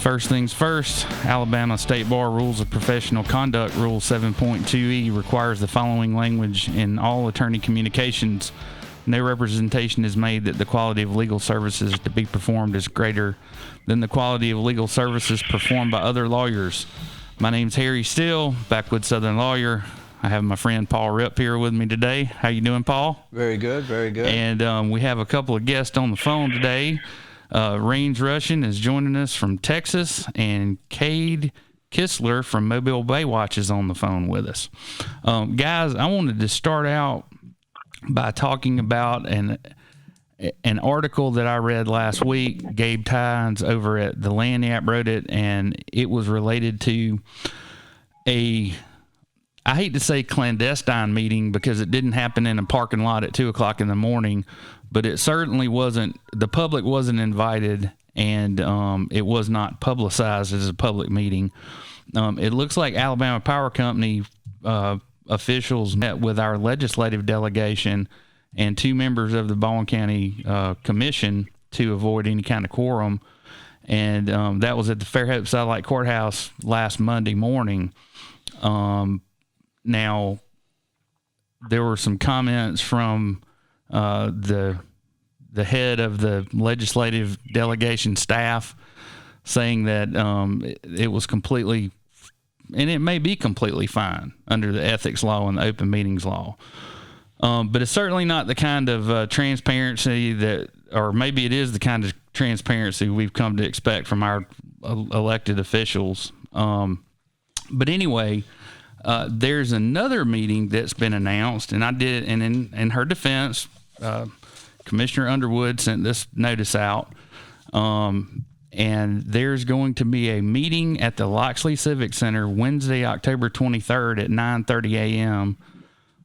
First things first, Alabama State Bar Rules of Professional Conduct Rule 7.2e requires the following language in all attorney communications. No representation is made that the quality of legal services to be performed is greater than the quality of legal services performed by other lawyers. My name's Harry Steele, backwoods Southern lawyer. I have my friend Paul Ripp here with me today. How you doing, Paul? Very good, very good. And we have a couple of guests on the phone today. Raines Rushin is joining us from Texas, and Cade Kistler from Mobile Baywatch is on the phone with us. Guys, I wanted to start out by talking about an article that I read last week. Gabe Tynes over at the Land App wrote it, and it was related to I hate to say clandestine meeting because it didn't happen in a parking lot at 2:00 in the morning, but it certainly wasn't, the public wasn't invited, and it was not publicized as a public meeting. It looks like Alabama Power Company officials met with our legislative delegation and two members of the Baldwin County Commission to avoid any kind of quorum. And that was at the Fairhope Satellite Courthouse last Monday morning. Now, there were some comments from the head of the legislative delegation staff saying that it was completely, and it may be completely fine under the ethics law and the open meetings law. But it's certainly not the kind of transparency that, or maybe it is the kind of transparency we've come to expect from our elected officials. But anyway, there's another meeting that's been announced, and I did, and in her defense, Commissioner Underwood sent this notice out, and there's going to be a meeting at the Loxley Civic Center Wednesday, October 23rd at 9:30 a.m.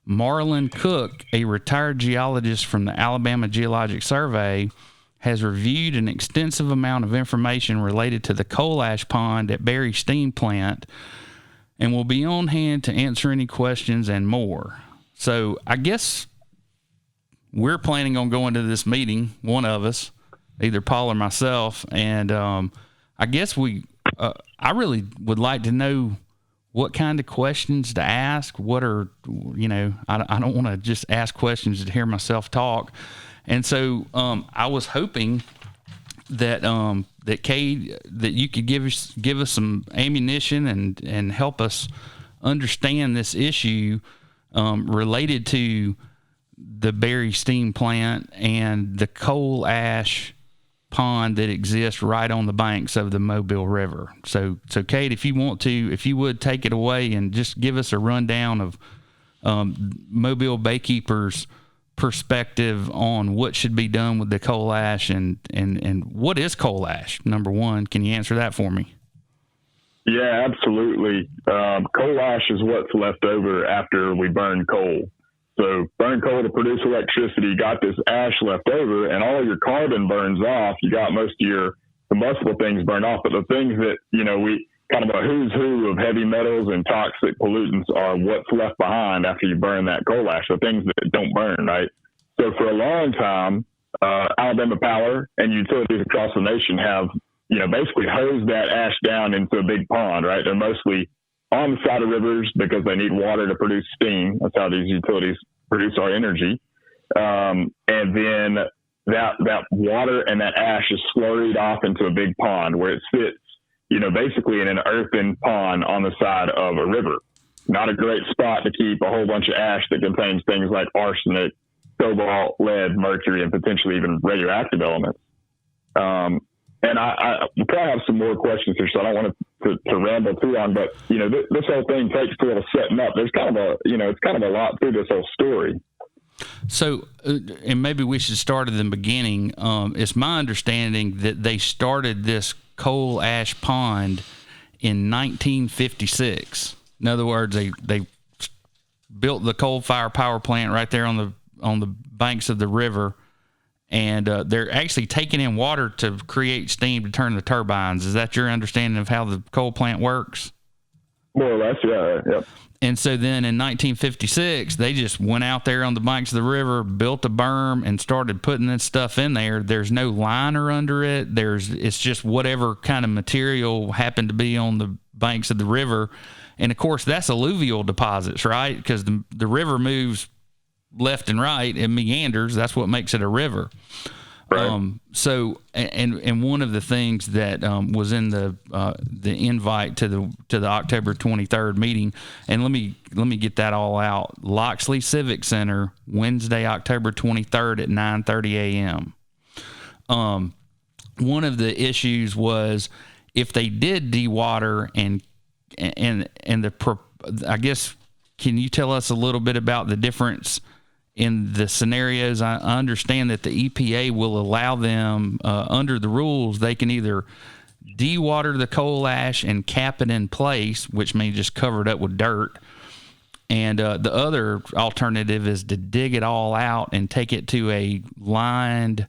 Marlon Cook, a retired geologist from the Alabama Geologic Survey, has reviewed an extensive amount of information related to the coal ash pond at Berry Steam Plant and will be on hand to answer any questions and more. So I guess we're planning on going to this meeting, one of us, either Paul or myself, and I guess I really would like to know what kind of questions to ask. What are, I don't want to just ask questions to hear myself talk. And so I was hoping that that Cade, that you could give us some ammunition and help us understand this issue related to the Berry Steam Plant and the coal ash pond that exists right on the banks of the Mobile River. So Cade, if you would take it away and just give us a rundown of Mobile Baykeeper's perspective on what should be done with the coal ash and what is coal ash, number one. Can you answer that for me? Yeah, absolutely. Coal ash is what's left over after we burn coal. So burn coal to produce electricity, you got this ash left over, and all your carbon burns off. You got most of your combustible things burned off, but the things that, we kind of a who's who of heavy metals and toxic pollutants are what's left behind after you burn that coal ash, the things that don't burn, right? So for a long time, Alabama Power and utilities across the nation have, basically hosed that ash down into a big pond, right? They're mostly on the side of rivers because they need water to produce steam. That's how these utilities produce our energy. And then that water and that ash is slurried off into a big pond where it sits, basically in an earthen pond on the side of a river. Not a great spot to keep a whole bunch of ash that contains things like arsenic, cobalt, lead, mercury, and potentially even radioactive elements. And I probably have some more questions here, so I don't want to ramble too long, but, this whole thing takes a little setting up. There's kind of it's kind of a lot through this whole story. So, and maybe we should start at the beginning. It's my understanding that they started this coal ash pond in 1956. In other words, they built the coal-fired power plant right there on the banks of the river, and they're actually taking in water to create steam to turn the turbines. Is that your understanding of how the coal plant works? More or less, yeah. Yep. And so then in 1956, they just went out there on the banks of the river, built a berm, and started putting this stuff in there. There's no liner under it. It's just whatever kind of material happened to be on the banks of the river. And of course, that's alluvial deposits, right? Because the river moves left and right, it meanders. That's what makes it a river. Right. So, and one of the things that was in the invite to the October 23rd meeting, and let me get that all out. Loxley Civic Center, Wednesday, October 23rd at 9:30 a.m. One of the issues was if they did dewater I guess, can you tell us a little bit about the difference in the scenarios? I understand that the EPA will allow them, under the rules, they can either dewater the coal ash and cap it in place, which means just cover it up with dirt. And the other alternative is to dig it all out and take it to a lined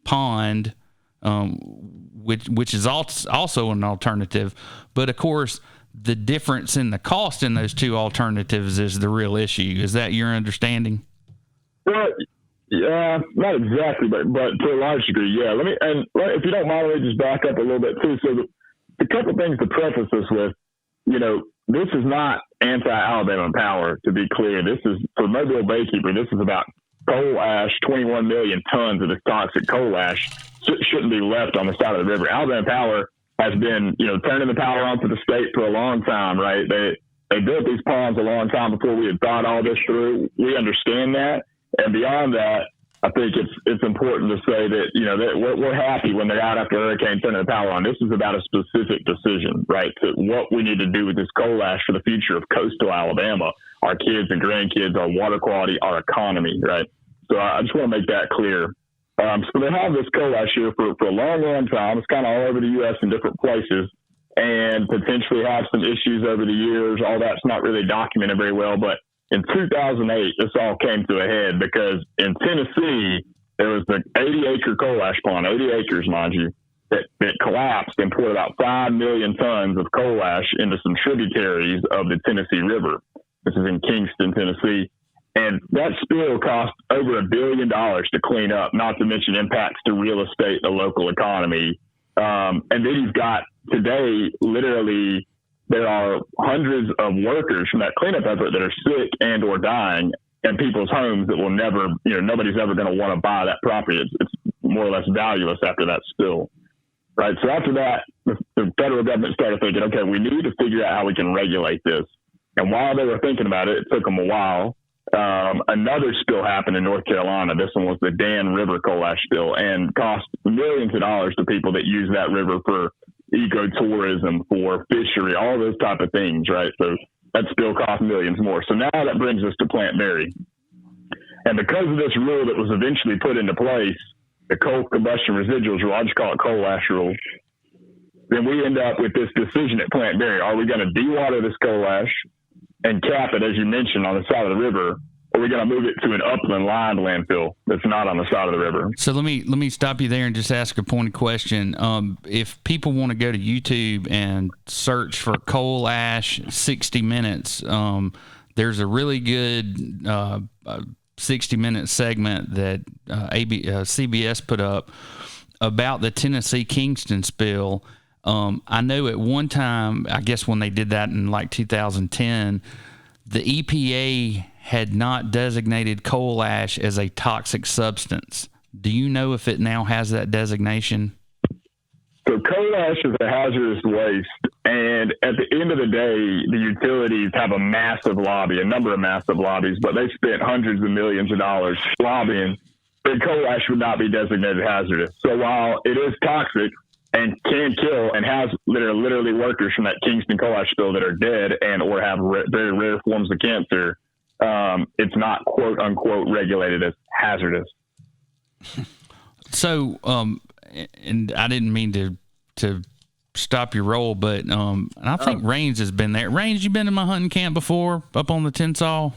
pond, which is also an alternative. But of course, the difference in the cost in those two alternatives is the real issue. Is that your understanding? Well, yeah, not exactly, but to a large degree, yeah. If you don't mind, let me just back up a little bit too. So the couple of things to preface this with, this is not anti-Alabama power, to be clear. This is, for Mobile Baykeeper, this is about coal ash. 21 million tons of this toxic coal ash shouldn't be left on the side of the river. Alabama power has been, turning the power on to the state for a long time, right? They built these ponds a long time before we had thought all this through. We understand that. And beyond that, I think it's important to say that, that we're happy when they're out after a hurricane turning the power on. This is about a specific decision, right? To what we need to do with this coal ash for the future of coastal Alabama, our kids and grandkids, our water quality, our economy, right? So I just want to make that clear. So they have this coal ash here for a long, long time. It's kind of all over the U.S. in different places and potentially have some issues over the years. All that's not really documented very well, but in 2008, this all came to a head because in Tennessee, there was the 80-acre coal ash pond, 80 acres, mind you, that collapsed and poured about 5 million tons of coal ash into some tributaries of the Tennessee River. This is in Kingston, Tennessee. And that spill cost over $1 billion to clean up, not to mention impacts to real estate, the local economy. And then you've got today, literally, there are hundreds of workers from that cleanup effort that are sick and or dying in people's homes that will never, nobody's ever going to want to buy that property. It's more or less valueless after that spill, right? So after that, the federal government started thinking, okay, we need to figure out how we can regulate this. And while they were thinking about it, it took them a while. Another spill happened in North Carolina. This one was the Dan River coal ash spill and cost millions of dollars to people that use that river for ecotourism, for fishery, all those type of things, right? So that spill cost millions more. So now that brings us to Plant Berry. And because of this rule that was eventually put into place, the coal combustion residuals rule, I just call it coal ash rule, then we end up with this decision at Plant Berry. Are we going to dewater this coal ash and cap it, as you mentioned, on the side of the river, or are we going to move it to an upland lined landfill that's not on the side of the river? So let me stop you there and just ask a pointed question. If people want to go to YouTube and search for coal ash 60 minutes, there's a really good 60-minute segment that CBS put up about the Tennessee Kingston spill. I know at one time, I guess when they did that in like 2010, the EPA had not designated coal ash as a toxic substance. Do you know if it now has that designation? So coal ash is a hazardous waste, and at the end of the day, the utilities have a number of massive lobbies, but they spent hundreds of millions of dollars lobbying that coal ash would not be designated hazardous. So while it is toxic and can kill and has literally workers from that Kingston coal ash spill that are dead and or have very rare forms of cancer, it's not quote unquote regulated as hazardous. So, and I didn't mean to stop your roll, but I think Raines has been there. Raines, you been in my hunting camp before, up on the Tensaw?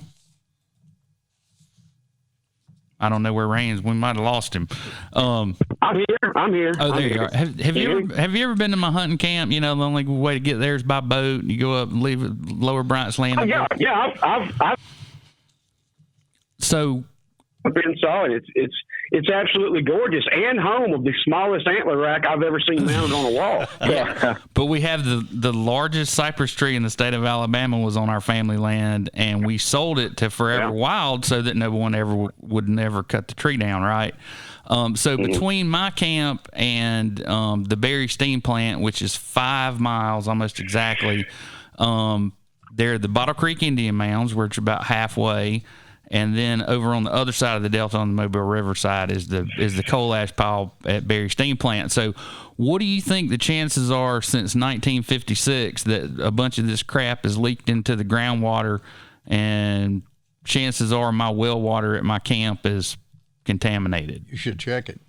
I don't know where Raines. We might have lost him. I'm here. Oh, there you are. Have you ever been to my hunting camp? You know, the only way to get there is by boat. You go up and leave at Lower Bryant's Landing. Oh, yeah. I've So been solid. It's absolutely gorgeous and home of the smallest antler rack I've ever seen mounted on a wall. Yeah. But we have the largest cypress tree in the state of Alabama was on our family land, and we sold it to Forever Wild so that no one would never cut the tree down, right? So between my camp and the Berry Steam Plant, which is 5 miles almost exactly, there are the Bottle Creek Indian Mounds, where it's about halfway. And then over on the other side of the Delta on the Mobile River side is the coal ash pile at Berry Steam Plant. So what do you think the chances are since 1956 that a bunch of this crap is leaked into the groundwater, and chances are my well water at my camp is contaminated? You should check it.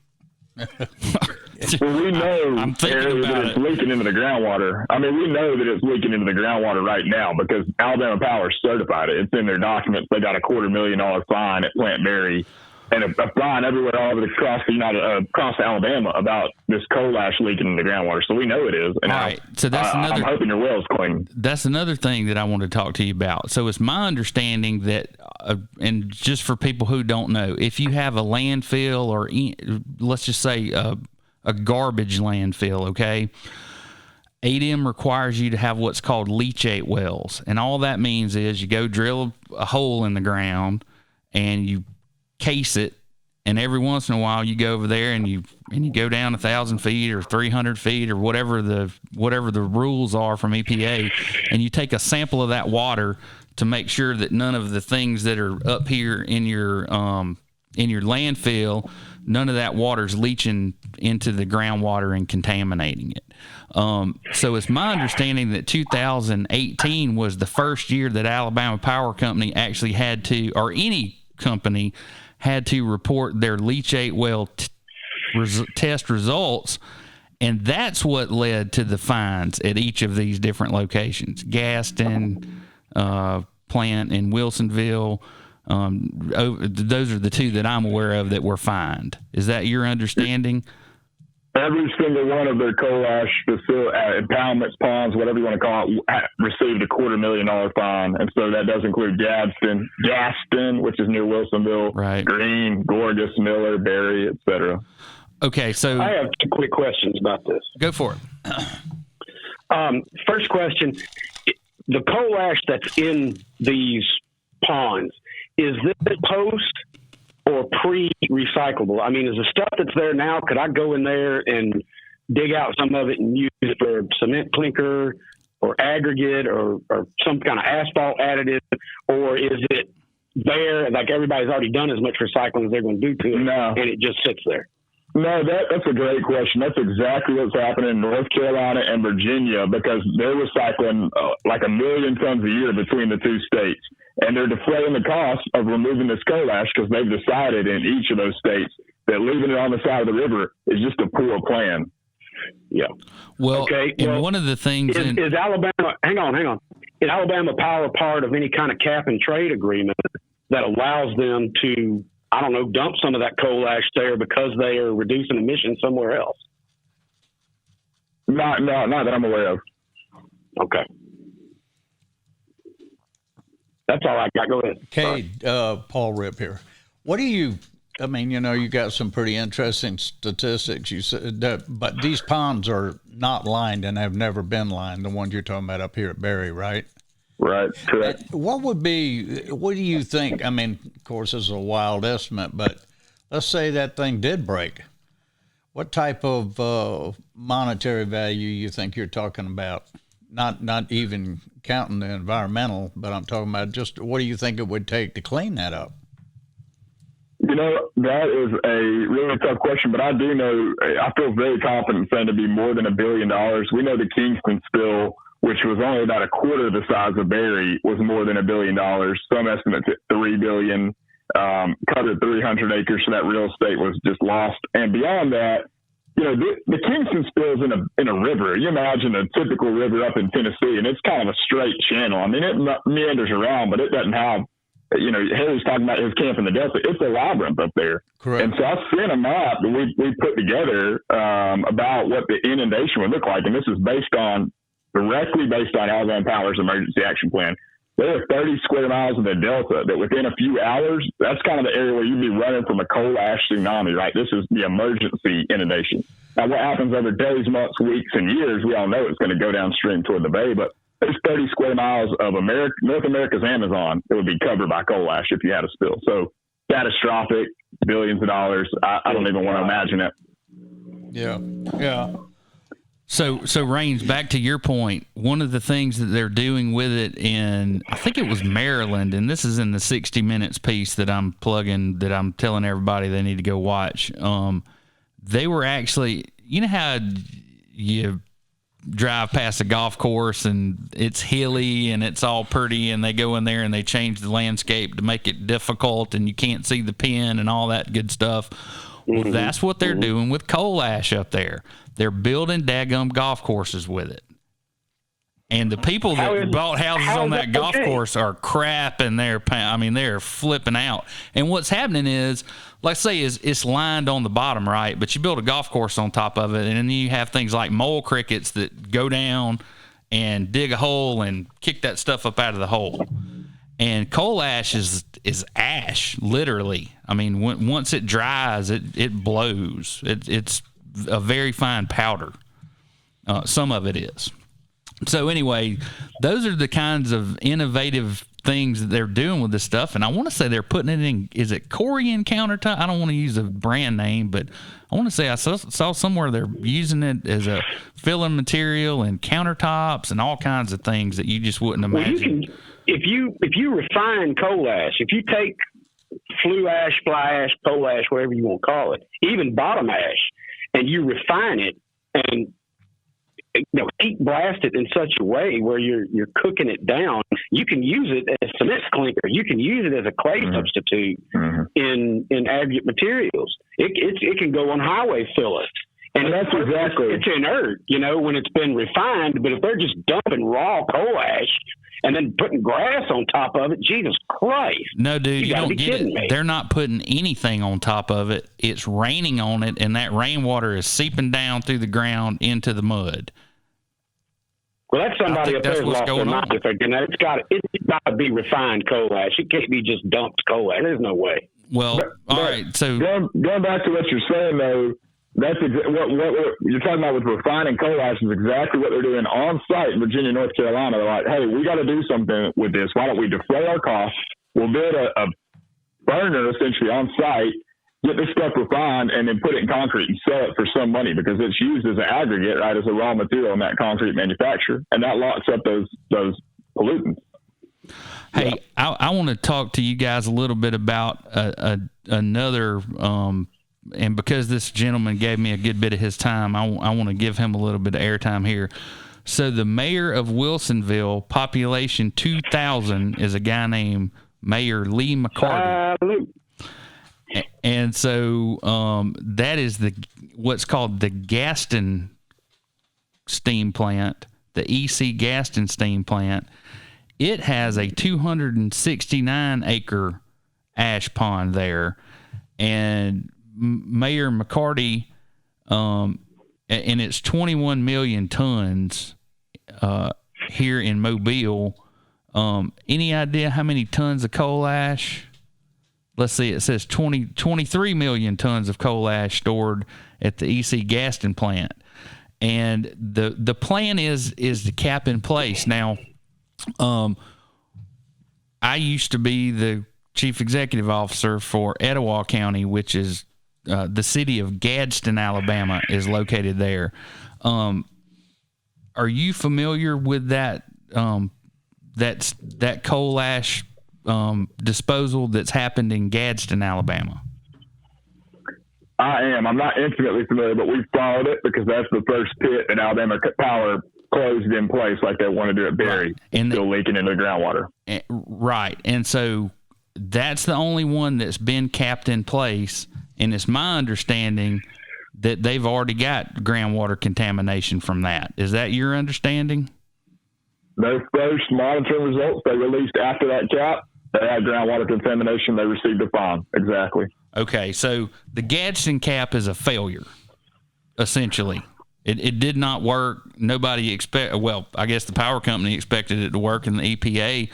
Well, we know I'm thinking about that it's leaking into the groundwater. I mean, we know that it's leaking into the groundwater right now because Alabama Power certified it. It's in their documents. They got a $250,000 fine at Plant Berry and a fine everywhere all over across Alabama about this coal ash leaking in the groundwater. So we know it is. And all right. So that's I'm hoping your well's clean. That's another thing that I want to talk to you about. So it's my understanding that, and just for people who don't know, if you have a landfill or let's just say a garbage landfill, okay, ADM requires you to have what's called leachate wells. And all that means is you go drill a hole in the ground and you case it, and every once in a while you go over there and you go down 1,000 feet or 300 feet or whatever the rules are from EPA, and you take a sample of that water to make sure that none of the things that are up here in your landfill, none of that water's leaching into the groundwater and contaminating it. So it's my understanding that 2018 was the first year that Alabama Power Company actually had to, or any company had to report their leachate well test results, and that's what led to the fines at each of these different locations. Gaston plant in Wilsonville. Those are the two that I'm aware of that were fined. Is that your understanding? Every single one of their coal ash impoundments, ponds, whatever you want to call it, received a $250,000 fine. And so that does include Gaston, which is near Wilsonville, right, Green, Gorgas, Miller, Berry, etc. Okay, so I have 2 quick questions about this. Go for it. First question, the coal ash that's in these ponds, is this post or pre-recyclable? I mean, is the stuff that's there now, could I go in there and dig out some of it and use it for cement clinker or aggregate or some kind of asphalt additive? Or is it there, like everybody's already done as much recycling as they're going to do to it, and it just sits there? No, that's a great question. That's exactly what's happening in North Carolina and Virginia, because they're recycling like 1 million tons a year between the two states. And they're defraying the cost of removing this coal ash because they've decided in each of those states that leaving it on the side of the river is just a poor plan. Yeah. Well, okay. And one of the things is Alabama, hang on. Is Alabama Power part of any kind of cap and trade agreement that allows them to, I don't know, dump some of that coal ash there because they are reducing emissions somewhere else? Not that I'm aware of. Okay. That's all I got. Go ahead. Cade, Paul Rip here. What do you, I mean, you got some pretty interesting statistics. You said that, but these ponds are not lined and have never been lined, the ones you're talking about up here at Berry, right? Right, correct. What do you think? I mean, of course, this is a wild estimate, but let's say that thing did break. What type of monetary value you think you're talking about? Not even counting the environmental, but I'm talking about just what do you think it would take to clean that up? That is a really tough question, but I do know, I feel very confident saying to be more than $1 billion. We know the Kingston spill, which was only about a quarter the size of Berry, was more than $1 billion. Some estimates at $3 billion. Covered 300 acres, so that real estate was just lost. And beyond that, the Kingston spills in a river. You imagine a typical river up in Tennessee, and it's kind of a straight channel. I mean, it meanders around, but it doesn't have Harry's talking about his camp in the Delta. It's a labyrinth up there. Correct. And so I sent a map that we put together about what the inundation would look like. And this is directly based on Alabama Power's emergency action plan. There are 30 square miles of the Delta that within a few hours, that's kind of the area where you'd be running from a coal ash tsunami, right? This is the emergency inundation. Now, what happens over days, months, weeks, and years, we all know it's going to go downstream toward the bay, but there's 30 square miles of North America's Amazon that would be covered by coal ash if you had a spill. So catastrophic, billions of dollars. I don't even want to imagine it. Yeah. So Raines, back to your point, one of the things that they're doing with it in, I think it was Maryland, and this is in the 60 Minutes piece that I'm plugging, that I'm telling everybody they need to go watch. They were actually, you know how you drive past a golf course and it's hilly and it's all pretty, and they go in there and they change the landscape to make it difficult and you can't see the pin and all that good stuff. Well, that's what they're doing with coal ash up there. They're building daggum golf courses with it. And the people that bought houses on that golf course are crap, and they're flipping out. And what's happening is, let's say it's lined on the bottom, right? But you build a golf course on top of it, and then you have things like mole crickets that go down and dig a hole and kick that stuff up out of the hole. And coal ash is ash, literally. I mean, once it dries, it blows. It's a very fine powder. Some of it is. So anyway, those are the kinds of innovative things that they're doing with this stuff. And I want to say they're putting it in, is it Corian countertop? I don't want to use a brand name, but I want to say I saw somewhere they're using it as a filling material and countertops and all kinds of things that you just wouldn't imagine. Well, if you refine coal ash, if you take flue ash, fly ash, coal ash, whatever you want to call it, even bottom ash, and you refine it and heat blast it in such a way where you're cooking it down, you can use it as cement clinker. You can use it as a clay substitute in aggregate materials. It can go on highway fillers. And that's exactly, it's inert, when it's been refined. But if they're just dumping raw coal ash and then putting grass on top of it, Jesus Christ. No, dude, you don't get it. They're not putting anything on top of it. It's raining on it, and that rainwater is seeping down through the ground into the mud. Well, that's somebody up there lost their mind. It's got to be refined coal ash. It can't be just dumped coal ash. There's no way. Well, all right. So going back to what you're saying, though, that's what you're talking about with refining coal ash is exactly what they're doing on site in Virginia, North Carolina. They're like, hey, we got to do something with this. Why don't we defray our costs? We'll build a burner essentially on site, get this stuff refined, and then put it in concrete and sell it for some money because it's used as an aggregate, right, as a raw material in that concrete manufacture, and that locks up those pollutants. Hey, yeah. I want to talk to you guys a little bit about another. And because this gentleman gave me a good bit of his time, I want to give him a little bit of airtime here. So the mayor of Wilsonville, population 2,000, is a guy named Mayor Lee McCarty. And so that is what's called the Gaston steam plant, the EC Gaston steam plant. It has a 269-acre ash pond there, and Mayor McCarty, and it's 21 million tons here in Mobile. Any idea how many tons of coal ash? Let's see, it says 23 million tons of coal ash stored at the EC Gaston plant. And the plan is to cap in place. Now, I used to be the chief executive officer for Etowah County, which is the city of Gadsden, Alabama, is located there. Are you familiar with that that coal ash disposal that's happened in Gadsden, Alabama? I am. I'm not intimately familiar, but we followed it because that's the first pit that Alabama Power closed in place like they want to do at Berry, and still leaking into the groundwater. Right. And so that's the only one that's been capped in place. And it's my understanding that they've already got groundwater contamination from that. Is that your understanding? Those first monitoring results they released after that cap They had groundwater contamination. They received a fine. Exactly. Okay, so the Gadsden cap is a failure, essentially. It did not work. Nobody I guess the power company expected it to work in the EPA.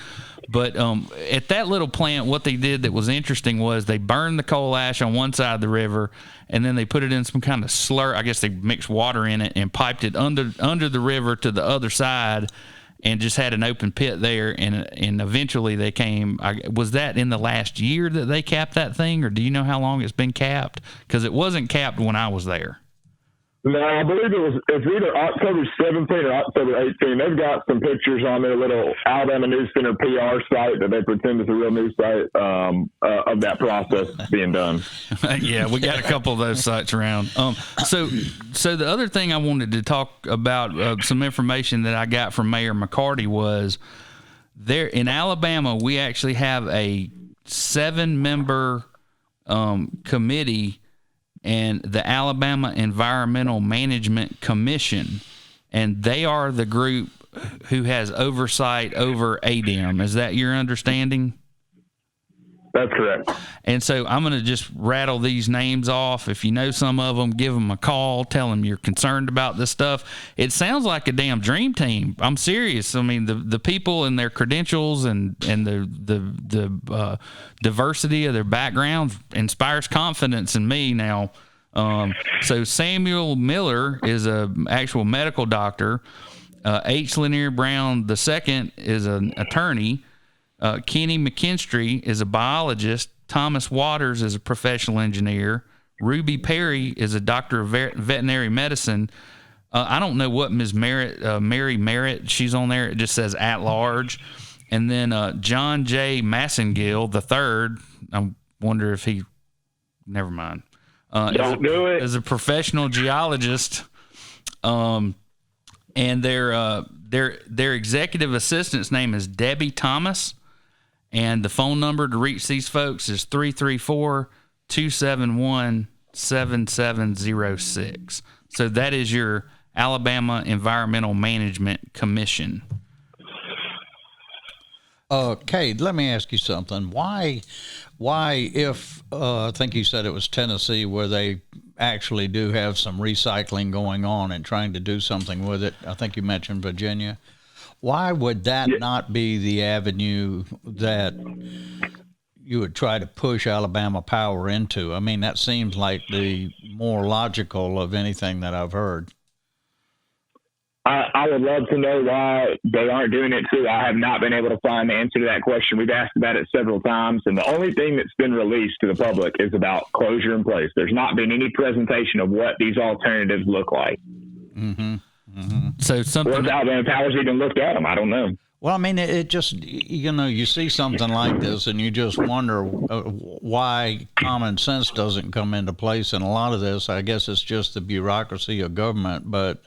But at that little plant, what they did that was interesting was they burned the coal ash on one side of the river, and then they put it in some kind of slur. I guess they mixed water in it and piped it under the river to the other side, and just had an open pit there. And eventually they came. Was that in the last year that they capped that thing, or do you know how long it's been capped? Because it wasn't capped when I was there. No, I believe it's either October 17th or October 18th. They've got some pictures on their little Alabama News Center PR site that they pretend is a real news site of that process being done. Yeah, we got a couple of those sites around. So the other thing I wanted to talk about, some information that I got from Mayor McCarty was there in Alabama, we actually have a 7-member committee and the Alabama Environmental Management Commission, and they are the group who has oversight over ADEM. Is that your understanding? That's correct. And so I'm going to just rattle these names off. If you know some of them, give them a call. Tell them you're concerned about this stuff. It sounds like a damn dream team. I'm serious. I mean, the people and their credentials and the diversity of their backgrounds inspires confidence in me now. So Samuel Miller is an actual medical doctor. H. Lanier Brown II is an attorney. Kenny McKinstry is a biologist. Thomas Waters is a professional engineer. Ruby Perry is a doctor of veterinary medicine. I don't know what Ms. Mary Merritt, she's on there. It just says at large. And then John J. Massengill III, I wonder if never mind. Don't do it. Is a professional geologist. And their executive assistant's name is Debbie Thomas. And the phone number to reach these folks is 334-271-7706. So that is your Alabama Environmental Management Commission. Cade, let me ask you something. Why if I think you said it was Tennessee where they actually do have some recycling going on and trying to do something with it. I think you mentioned Virginia. Why would that not be the avenue that you would try to push Alabama Power into? I mean, that seems like the more logical of anything that I've heard. I would love to know why they aren't doing it too. I have not been able to find the answer to that question. We've asked about it several times, and the only thing that's been released to the public is about closure in place. There's not been any presentation of what these alternatives look like. Mm-hmm. Mm-hmm. So something. Or if Alabama Power's even looked at them, I don't know. Well, I mean, it just, you see something like this and you just wonder why common sense doesn't come into place. And a lot of this, I guess it's just the bureaucracy of government, but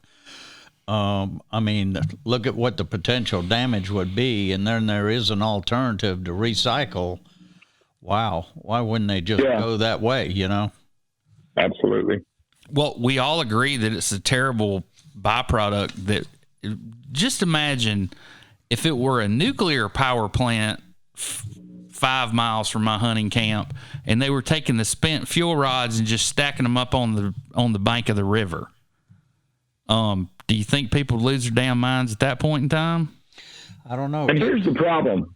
I mean, look at what the potential damage would be, and then there is an alternative to recycle. Wow. Why wouldn't they just go that way, Absolutely. Well, we all agree that it's a terrible byproduct. That just imagine if it were a nuclear power plant 5 miles from my hunting camp, and they were taking the spent fuel rods and just stacking them up on the bank of the river. Do you think people would lose their damn minds at that point in time? I don't know. And here's the problem.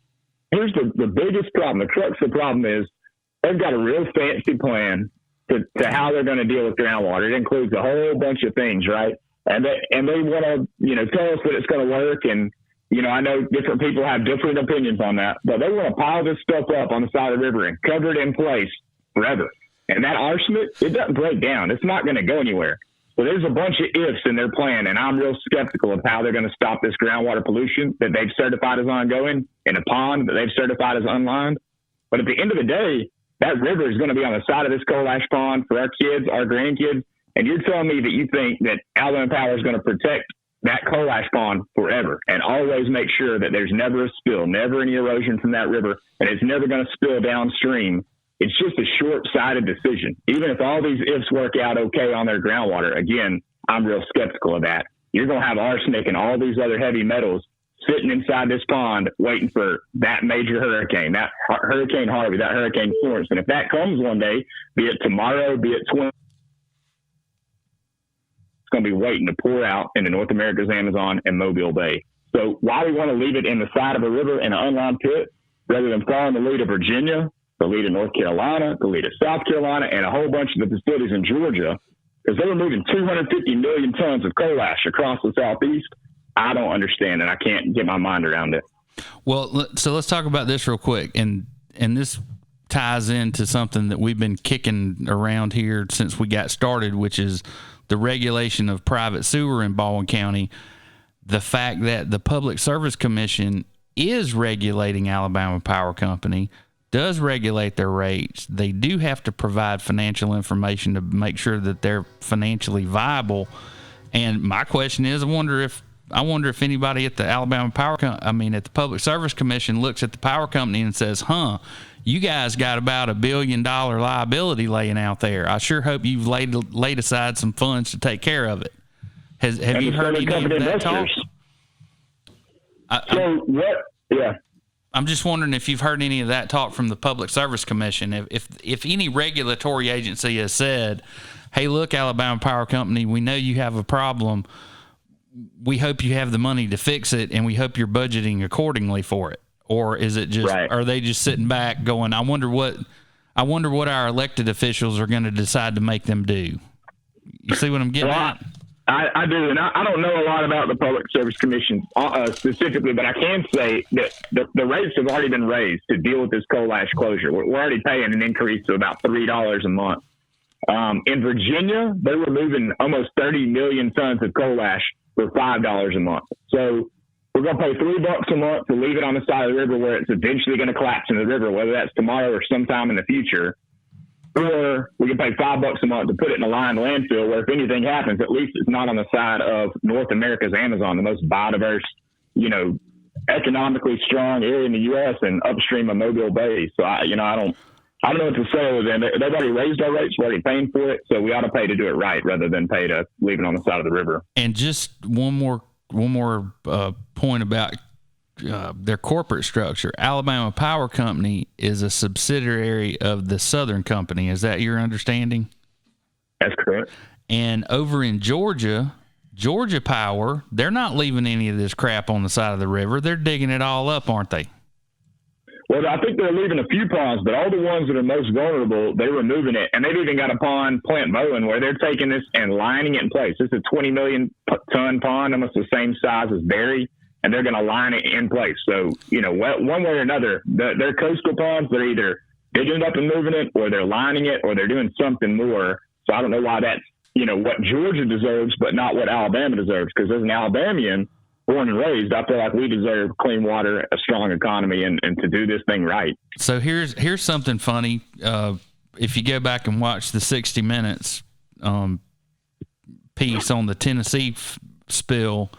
Here's the biggest problem. The crux of the problem is they've got a real fancy plan to how they're going to deal with groundwater. It includes a whole bunch of things, right? And they want to, tell us that it's going to work. And, I know different people have different opinions on that, but they want to pile this stuff up on the side of the river and cover it in place forever. And that arsenic, it doesn't break down. It's not going to go anywhere. So there's a bunch of ifs in their plan, and I'm real skeptical of how they're going to stop this groundwater pollution that they've certified as ongoing in a pond that they've certified as unlined. But at the end of the day, that river is going to be on the side of this coal ash pond for our kids, our grandkids, and you're telling me that you think that Alabama Power is going to protect that coal ash pond forever and always make sure that there's never a spill, never any erosion from that river, and it's never going to spill downstream. It's just a short-sighted decision. Even if all these ifs work out okay on their groundwater, again, I'm real skeptical of that. You're going to have arsenic and all these other heavy metals sitting inside this pond waiting for that major hurricane, that Hurricane Harvey, that Hurricane Florence. And if that comes one day, be it tomorrow, be it 20, it's going to be waiting to pour out into North America's Amazon and Mobile Bay. So why we want to leave it in the side of a river in an unlined pit rather than following the lead of Virginia, the lead of North Carolina, the lead of South Carolina, and a whole bunch of the facilities in Georgia, because they were moving 250 million tons of coal ash across the Southeast. I don't understand, and I can't get my mind around it. Well, so let's talk about this real quick, and this ties into something that we've been kicking around here since we got started, which is the regulation of private sewer in Baldwin County. The fact that the Public Service Commission is regulating Alabama Power Company, does regulate their rates. They do have to provide financial information to make sure that they're financially viable. And my question is, I wonder if anybody at the Alabama at the Public Service Commission looks at the power company and says, you guys got about $1 billion liability laying out there. I sure hope you've laid aside some funds to take care of it. Have you heard any of that talk? Yeah. I'm just wondering if you've heard any of that talk from the Public Service Commission. If any regulatory agency has said, hey, look, Alabama Power Company, we know you have a problem. We hope you have the money to fix it, and we hope you're budgeting accordingly for it. Or is it just, Are they just sitting back going, I wonder what our elected officials are going to decide to make them do? You see what I'm getting at? I do, and I don't know a lot about the Public Service Commission specifically, but I can say that the rates have already been raised to deal with this coal ash closure. We're already paying an increase to about $3 a month. In Virginia, they were moving almost 30 million tons of coal ash for $5 a month. So we're going to pay $3 a month to leave it on the side of the river where it's eventually going to collapse in the river, whether that's tomorrow or sometime in the future. Or we can pay $5 a month to put it in a lined landfill where if anything happens, at least it's not on the side of North America's Amazon, the most biodiverse, economically strong area in the U.S. and upstream of Mobile Bay. So I don't know what to say other than they've already raised our rates, we're already paying for it, so we ought to pay to do it right rather than pay to leave it on the side of the river. And just one more point about their corporate structure. Alabama Power Company is a subsidiary of the Southern Company. Is that your understanding? That's correct. And over in Georgia Power, they're not leaving any of this crap on the side of the river. They're digging it all up, aren't they? Well, I think they're leaving a few ponds, but all the ones that are most vulnerable, they're removing it. And they've even got a pond, Plant Moen, where they're taking this and lining it in place. This is a 20 million ton pond, almost the same size as Berry, and they're going to line it in place. So, one way or another, their coastal ponds, they're either digging it up and moving it, or they're lining it, or they're doing something more. So I don't know why that's, what Georgia deserves, but not what Alabama deserves. Because as an Alabamian, born and raised, I feel like we deserve clean water, a strong economy, and to do this thing right. So here's something funny. If you go back and watch the 60 Minutes piece on the Tennessee spill,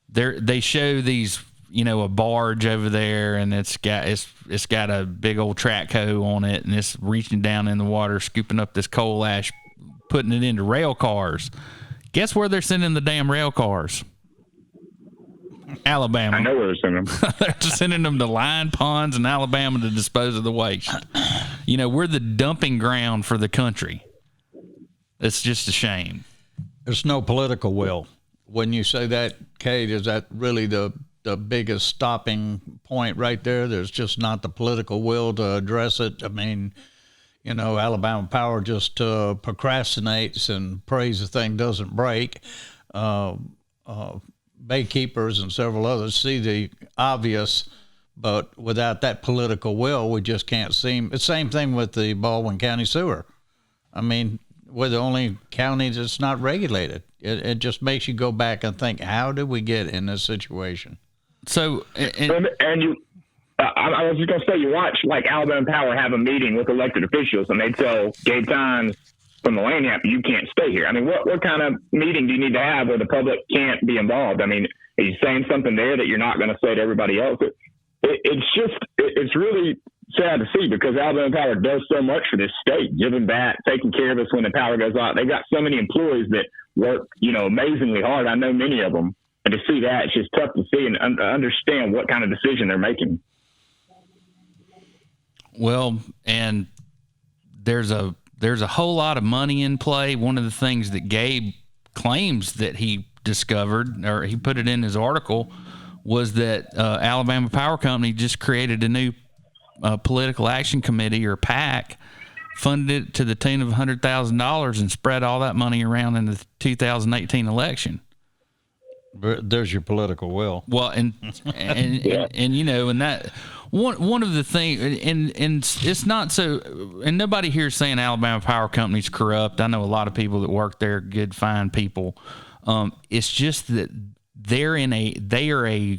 they show these, a barge over there, and it's got a big old track hoe on it, and it's reaching down in the water, scooping up this coal ash, putting it into rail cars. Guess where they're sending the damn rail cars? Alabama. I know where they're sending them. They're sending them to line ponds in Alabama to dispose of the waste. We're the dumping ground for the country. It's just a shame. There's no political will. When you say that, Cade, is that really the biggest stopping point right there? There's just not the political will to address it. I mean, Alabama Power just procrastinates and prays the thing doesn't break. Baykeepers and several others see the obvious, but without that political will, we just can't see. The same thing with the Baldwin County sewer. I mean, we're the only county that's not regulated. It just makes you go back and think, how did we get in this situation? So, I was just going to say, you watch like Alabama Power have a meeting with elected officials, and they tell Gabe Tynes from the land app, you can't stay here. I mean, what kind of meeting do you need to have where the public can't be involved? I mean, are you saying something there that you're not going to say to everybody else? It's really sad to see, because Alabama Power does so much for this state, giving back, taking care of us when the power goes out. They've got so many employees that work, amazingly hard. I know many of them. And to see that, it's just tough to see and understand what kind of decision they're making. Well, and there's a whole lot of money in play. One of the things that Gabe claims that he discovered, or he put it in his article, was that Alabama Power Company just created a new political action committee, or PAC, funded it to the tune of $100,000 and spread all that money around in the 2018 election. There's your political will. Well, and you know, and that one of the things, and it's not so, and nobody here is saying Alabama Power Company's corrupt. I know a lot of people that work there, good, fine people. It's just that they are a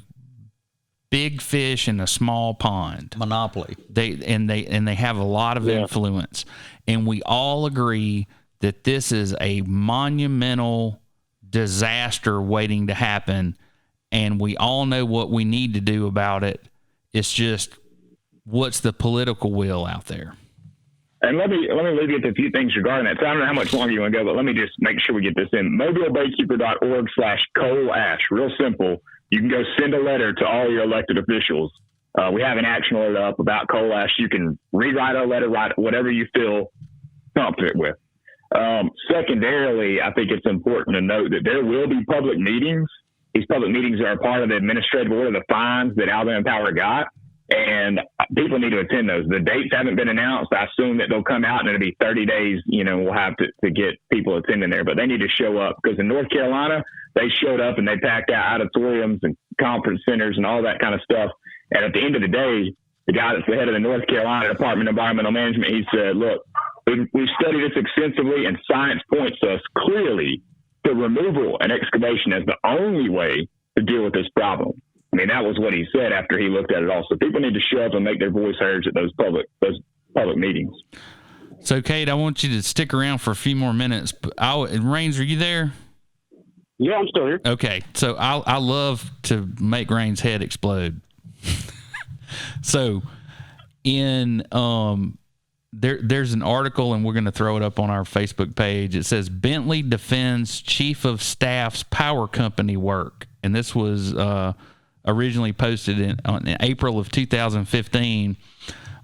big fish in a small pond. Monopoly. They have a lot of influence, and we all agree that this is a monumental disaster waiting to happen, and we all know what we need to do about it. It's just, what's the political will out there? And let me leave you with a few things regarding that. So I don't know how much longer you want to go, but let me just make sure we get this in. mobilebaykeeper.org/coal ash. Real simple. You can go send a letter to all your elected officials. We have an action alert up about coal ash. You can rewrite our letter, write whatever you feel comfortable with. Secondarily, I think it's important to note that there will be public meetings. These public meetings are a part of the administrative order, the fines that Alabama Power got, and people need to attend those. The dates haven't been announced. I assume that they'll come out and it'll be 30 days, we'll have to get people attending there, but they need to show up, because in North Carolina, they showed up and they packed out auditoriums and conference centers and all that kind of stuff. And at the end of the day, the guy that's the head of the North Carolina Department of Environmental Management, he said, look, we've studied this extensively, and science points us clearly to removal and excavation as the only way to deal with this problem. I mean, that was what he said after he looked at it all. So people need to show up and make their voice heard at those public meetings. So, Cade, I want you to stick around for a few more minutes. Raines, are you there? Yeah, I'm still here. Okay, so I love to make Raines' head explode. So, there's an article, and we're going to throw it up on our Facebook page. It says Bentley defends chief of staff's power company work, and this was originally posted in April of 2015.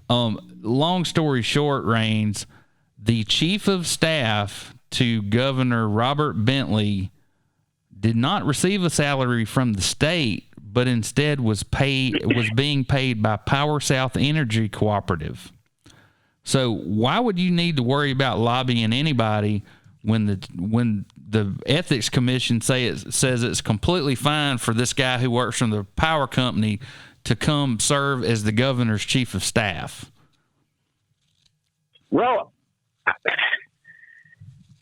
Long story short, Raines, the chief of staff to Governor Robert Bentley did not receive a salary from the state, but instead was being paid by Power South Energy Cooperative. So why would you need to worry about lobbying anybody when the ethics commission says it's completely fine for this guy who works from the power company to come serve as the governor's chief of staff? Well,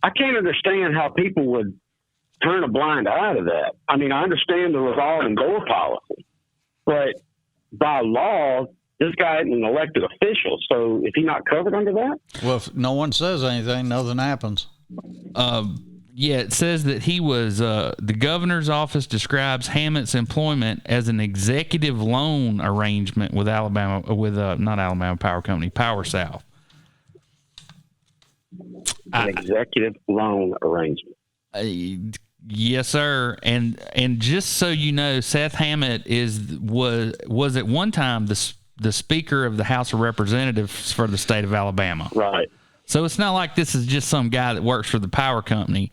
I can't understand how people would turn a blind eye to that. I mean, I understand the revolving door policy, but by law, this guy isn't an elected official, so is he not covered under that? Well, if no one says anything, nothing happens. Yeah, it says that he was the governor's office describes Hammett's employment as an executive loan arrangement with not Alabama Power Company, Power South. An executive loan arrangement. Yes, sir. And just so you know, Seth Hammett was at one time the Speaker of the House of Representatives for the state of Alabama. Right. So it's not like this is just some guy that works for the power company.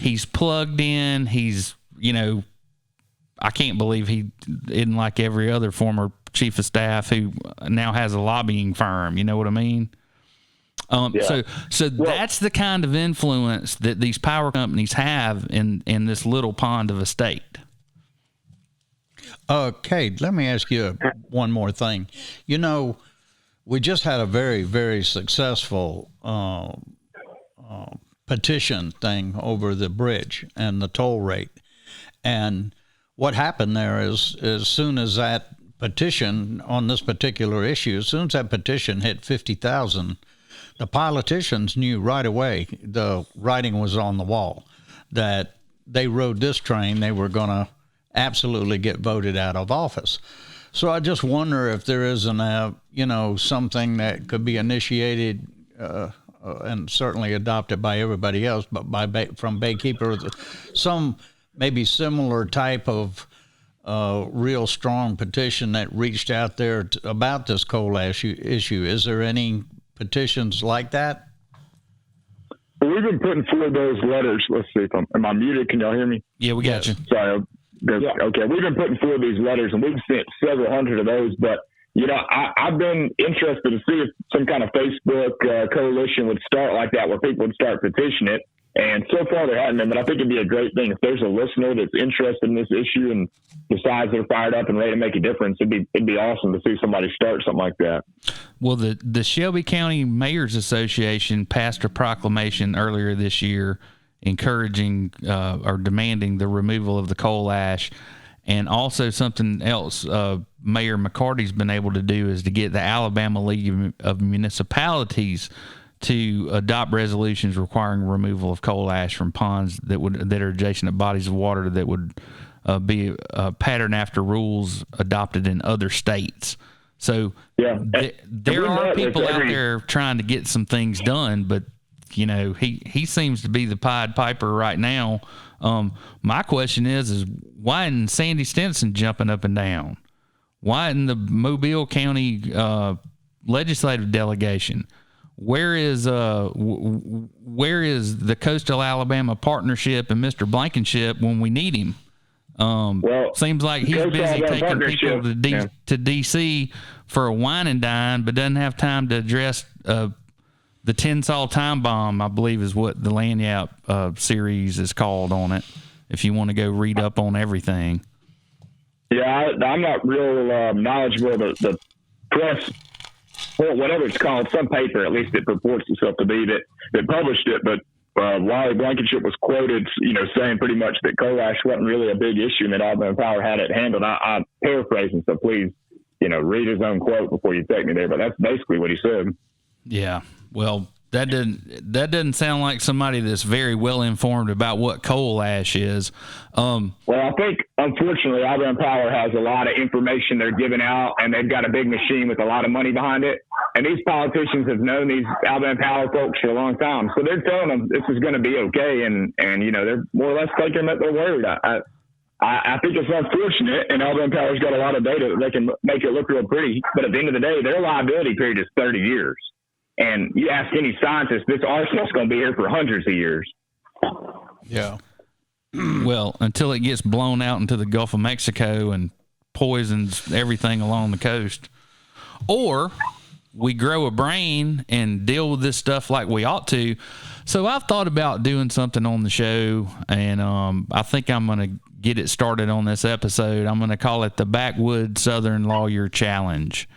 He's plugged in. He's, I can't believe he isn't like every other former chief of staff who now has a lobbying firm. You know what I mean? So that's the kind of influence that these power companies have in this little pond of a state. Cade, let me ask you one more thing. We just had a very, very successful petition thing over the bridge and the toll rate. And what happened there is, as soon as that petition on this particular issue, as soon as that petition hit 50,000, the politicians knew right away, the writing was on the wall, that they rode this train, they were going to absolutely get voted out of office. So I just wonder if there isn't something that could be initiated and certainly adopted by everybody else, but from Baykeeper, some maybe similar type of real strong petition that reached out there about this coal ash issue? Is there any petitions like that? Well, we've been putting forward those letters. Let's see if am I muted? Can y'all hear me? Yeah, we got you. Sorry. Yeah. Okay. We've been putting forward these letters, and we've sent several hundred of those. But, I've been interested to see if some kind of Facebook coalition would start like that, where people would start petitioning it. And so far there hasn't been, but I think it'd be a great thing if there's a listener that's interested in this issue and decides they're fired up and ready to make a difference. It'd be awesome to see somebody start something like that. Well, the Shelby County Mayors Association passed a proclamation earlier this year encouraging or demanding the removal of the coal ash. And also something else Mayor McCarty's been able to do is to get the Alabama League of Municipalities to adopt resolutions requiring removal of coal ash from ponds that are adjacent to bodies of water that would be a pattern after rules adopted in other states. So there are people out there trying to get some things done, but he seems to be the Pied Piper right now. My question is why isn't Sandy Stinson jumping up and down? Why isn't the Mobile County legislative delegation? Where is the Coastal Alabama Partnership and Mr. Blankenship when we need him? Seems like he's busy taking people to D.C. for a wine and dine, but doesn't have time to address the Tensaw Time Bomb, I believe is what the Lanyap series is called on it, if you want to go read up on everything. Yeah, I'm not real knowledgeable of the press, well, whatever it's called, some paper, at least it purports itself to be, that published it. But Wiley Blankenship was quoted, saying pretty much that coal ash wasn't really a big issue and that Alabama Power had it handled. I'm paraphrasing, so please, read his own quote before you take me there. But that's basically what he said. Yeah. Well, that doesn't sound like somebody that's very well informed about what coal ash is. Well, I think unfortunately Alabama Power has a lot of information they're giving out, and they've got a big machine with a lot of money behind it. And these politicians have known these Alabama Power folks for a long time, so they're telling them this is going to be okay, and they're more or less taking them at their word. I think it's unfortunate, and Alabama Power's got a lot of data that they can make it look real pretty. But at the end of the day, their liability period is 30 years. And you ask any scientist, this arsenal's going to be here for hundreds of years. Yeah. Well, until it gets blown out into the Gulf of Mexico and poisons everything along the coast. Or we grow a brain and deal with this stuff like we ought to. So I've thought about doing something on the show, and I think I'm going to get it started on this episode. I'm going to call it the Backwoods Southern Lawyer Challenge.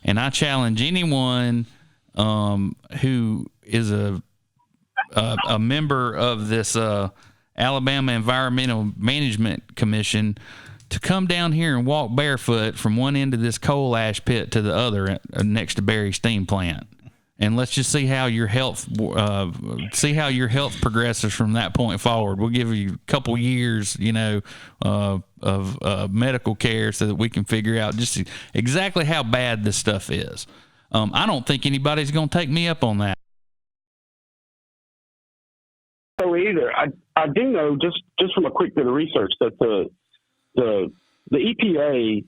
And I challenge anyone who is a member of this Alabama Environmental Management Commission to come down here and walk barefoot from one end of this coal ash pit to the other next to Berry Steam Plant. And let's just see how your health progresses from that point forward. We'll give you a couple years, of medical care so that we can figure out just exactly how bad this stuff is. I don't think anybody's going to take me up on that. No, either. I do know just from a quick bit of research that the EPA,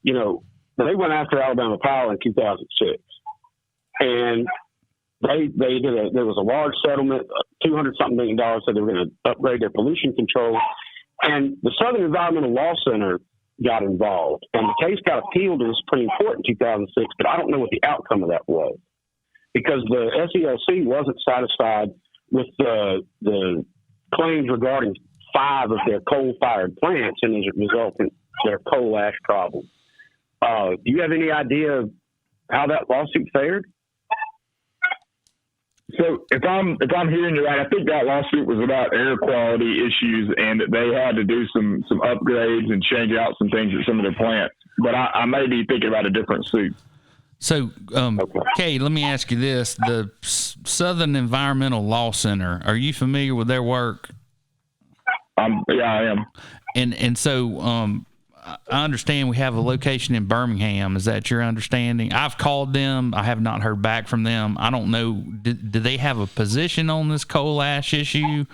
they went after Alabama Power in 2006, and there was a large settlement, $200-something million, said they were going to upgrade their pollution control, and the Southern Environmental Law Center got involved, and the case got appealed to the Supreme Court in 2006, but I don't know what the outcome of that was, because the SELC wasn't satisfied with the claims regarding 5 of their coal-fired plants, and as a result in their coal ash problem. Do you have any idea of how that lawsuit fared? So if I'm hearing you right, I think that lawsuit was about air quality issues and that they had to do some upgrades and change out some things at some of their plants. But I may be thinking about a different suit. So, Cade, let me ask you this. The Southern Environmental Law Center, are you familiar with their work? Yeah, I am. And so I understand we have a location in Birmingham. Is that your understanding? I've called them. I have not heard back from them. I don't know. Do they have a position on this coal ash issue?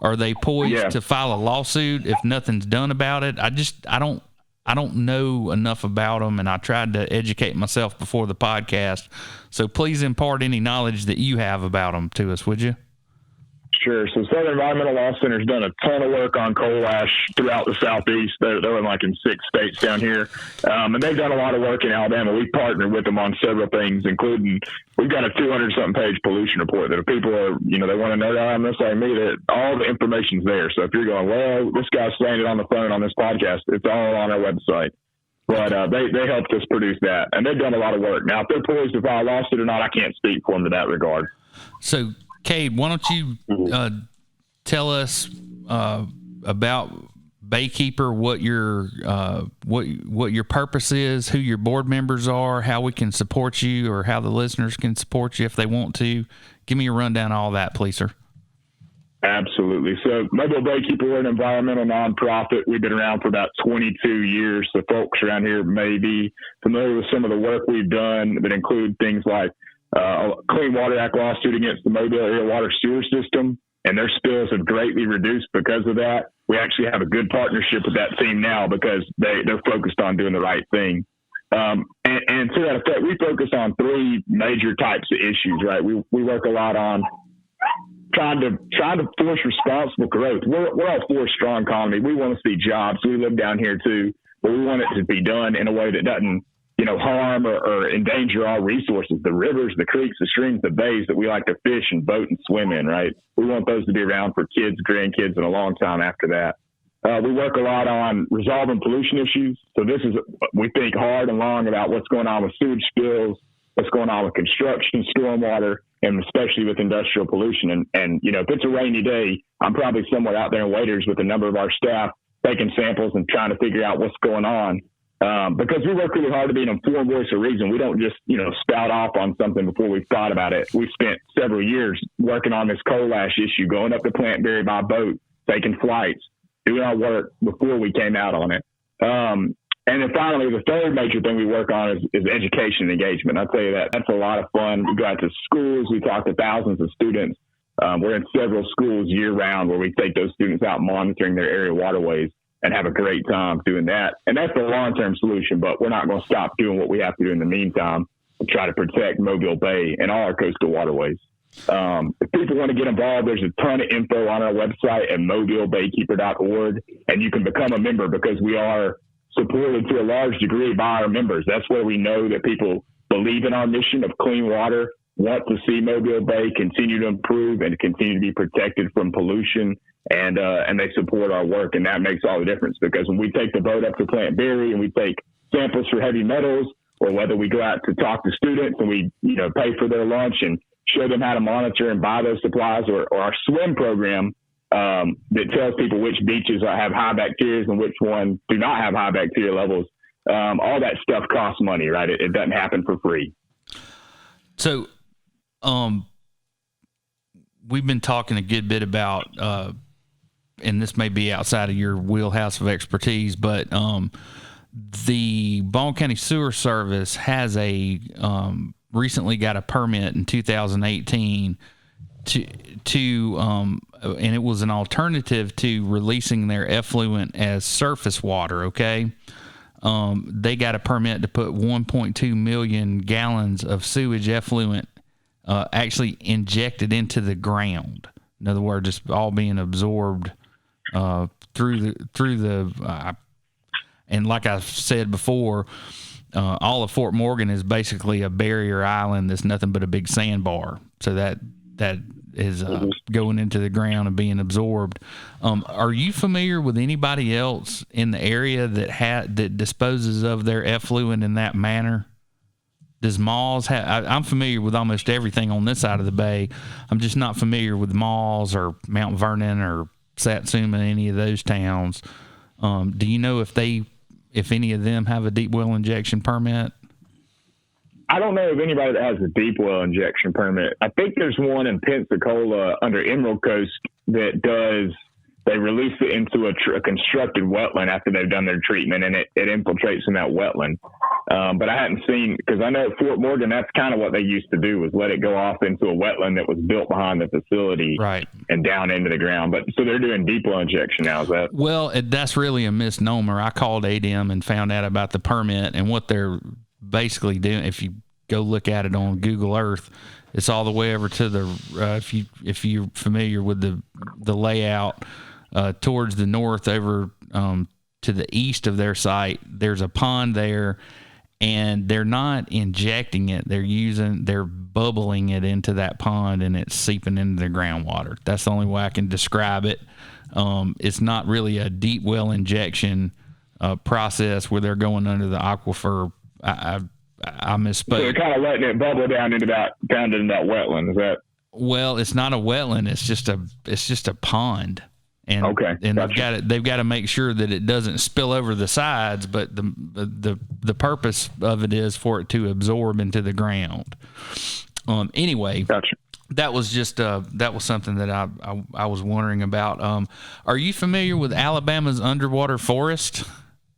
Are they poised to file a lawsuit if nothing's done about it? I don't know enough about them, and I tried to educate myself before the podcast. So please impart any knowledge that you have about them to us, would you? Sure. So Southern Environmental Law Center's done a ton of work on coal ash throughout the Southeast. They're in 6 states down here. And they've done a lot of work in Alabama. We partnered with them on several things, including we've got a 200-something page pollution report that if people are, they want to know that on this like me, that all the information's there. So if you're going, well, this guy's saying it on the phone on this podcast, it's all on our website. But they helped us produce that, and they've done a lot of work. Now, if they're poised to file a lawsuit or not, I can't speak for them in that regard. So, Cade, why don't you tell us about Baykeeper, what your purpose is, who your board members are, how we can support you, or how the listeners can support you if they want to. Give me a rundown of all that, please, sir. Absolutely. So Mobile Baykeeper, we're an environmental nonprofit. We've been around for about 22 years. So folks around here may be familiar with some of the work we've done that include things like a Clean Water Act lawsuit against the Mobile area water sewer system, and their spills have greatly reduced because of that. We actually have a good partnership with that team now because they're focused on doing the right thing. And to that effect, we focus on 3 major types of issues, right? We work a lot on trying to force responsible growth. We're all for a strong economy. We want to see jobs. We live down here too, but we want it to be done in a way that doesn't, harm or endanger our resources, the rivers, the creeks, the streams, the bays that we like to fish and boat and swim in, right? We want those to be around for kids, grandkids, and a long time after that. We work a lot on resolving pollution issues. So we think hard and long about what's going on with sewage spills, what's going on with construction, stormwater, and especially with industrial pollution. And if it's a rainy day, I'm probably somewhere out there in waders with a number of our staff taking samples and trying to figure out what's going on. Because we work really hard to be an informed voice of reason. We don't just, spout off on something before we've thought about it. We spent several years working on this coal ash issue, going up to Plant Berry by boat, taking flights, doing our work before we came out on it. And then finally, the third major thing we work on is education and engagement. I'll tell you that's a lot of fun. We go out to schools. We talk to thousands of students. We're in several schools year round where we take those students out monitoring their area waterways and have a great time doing that. And that's the long-term solution, but we're not going to stop doing what we have to do in the meantime to try to protect Mobile Bay and all our coastal waterways. If people want to get involved, there's a ton of info on our website at mobilebaykeeper.org, and you can become a member because we are supported to a large degree by our members. That's where we know that people believe in our mission of clean water, want to see Mobile Bay continue to improve and continue to be protected from pollution, and they support our work. And that makes all the difference because when we take the boat up to Plant Berry and we take samples for heavy metals, or whether we go out to talk to students and we pay for their lunch and show them how to monitor and buy those supplies, or our swim program that tells people which beaches have high bacteria and which ones do not have high bacteria levels. All that stuff costs money, right? It doesn't happen for free. So, we've been talking a good bit about, and this may be outside of your wheelhouse of expertise, but the Baldwin County Sewer Service has recently got a permit in 2018 to and it was an alternative to releasing their effluent as surface water. Okay. They got a permit to put 1.2 million gallons of sewage effluent actually injected into the ground. In other words, just all being absorbed through the and like I said before, all of Fort Morgan is basically a barrier island that's nothing but a big sandbar. So that is going into the ground and being absorbed. Are you familiar with anybody else in the area that disposes of their effluent in that manner? Does Malls have? I'm familiar with almost everything on this side of the bay. I'm just not familiar with Malls or Mount Vernon or Satsuma, any of those towns. Do you know if any of them have a deep well injection permit? I don't know of anybody that has a deep well injection permit. I think there's one in Pensacola under Emerald Coast that does. They release it into a constructed wetland after they've done their treatment, and it infiltrates in that wetland. But I hadn't seen, because I know at Fort Morgan, that's kind of what they used to do, was let it go off into a wetland that was built behind the facility, right, and down into the ground. But so they're doing deep well injection now, is that? Well, that's really a misnomer. I called ADM and found out about the permit, and what they're basically doing, if you go look at it on Google Earth, it's all the way over to the if you're familiar with the layout, towards the north, over to the east of their site. There's a pond there, and they're not injecting it. They're bubbling it into that pond, and it's seeping into the groundwater. That's the only way I can describe it. It's not really a deep well injection process where they're going under the aquifer. I misspoke. So they're kind of letting it bubble down into that wetland. Is that? Well, it's not a wetland. It's just a pond. And, okay, and gotcha. they've got to make sure that it doesn't spill over the sides, but the purpose of it is for it to absorb into the ground. Anyway, gotcha. That was just that was something that I was wondering about. Are you familiar with Alabama's underwater forest?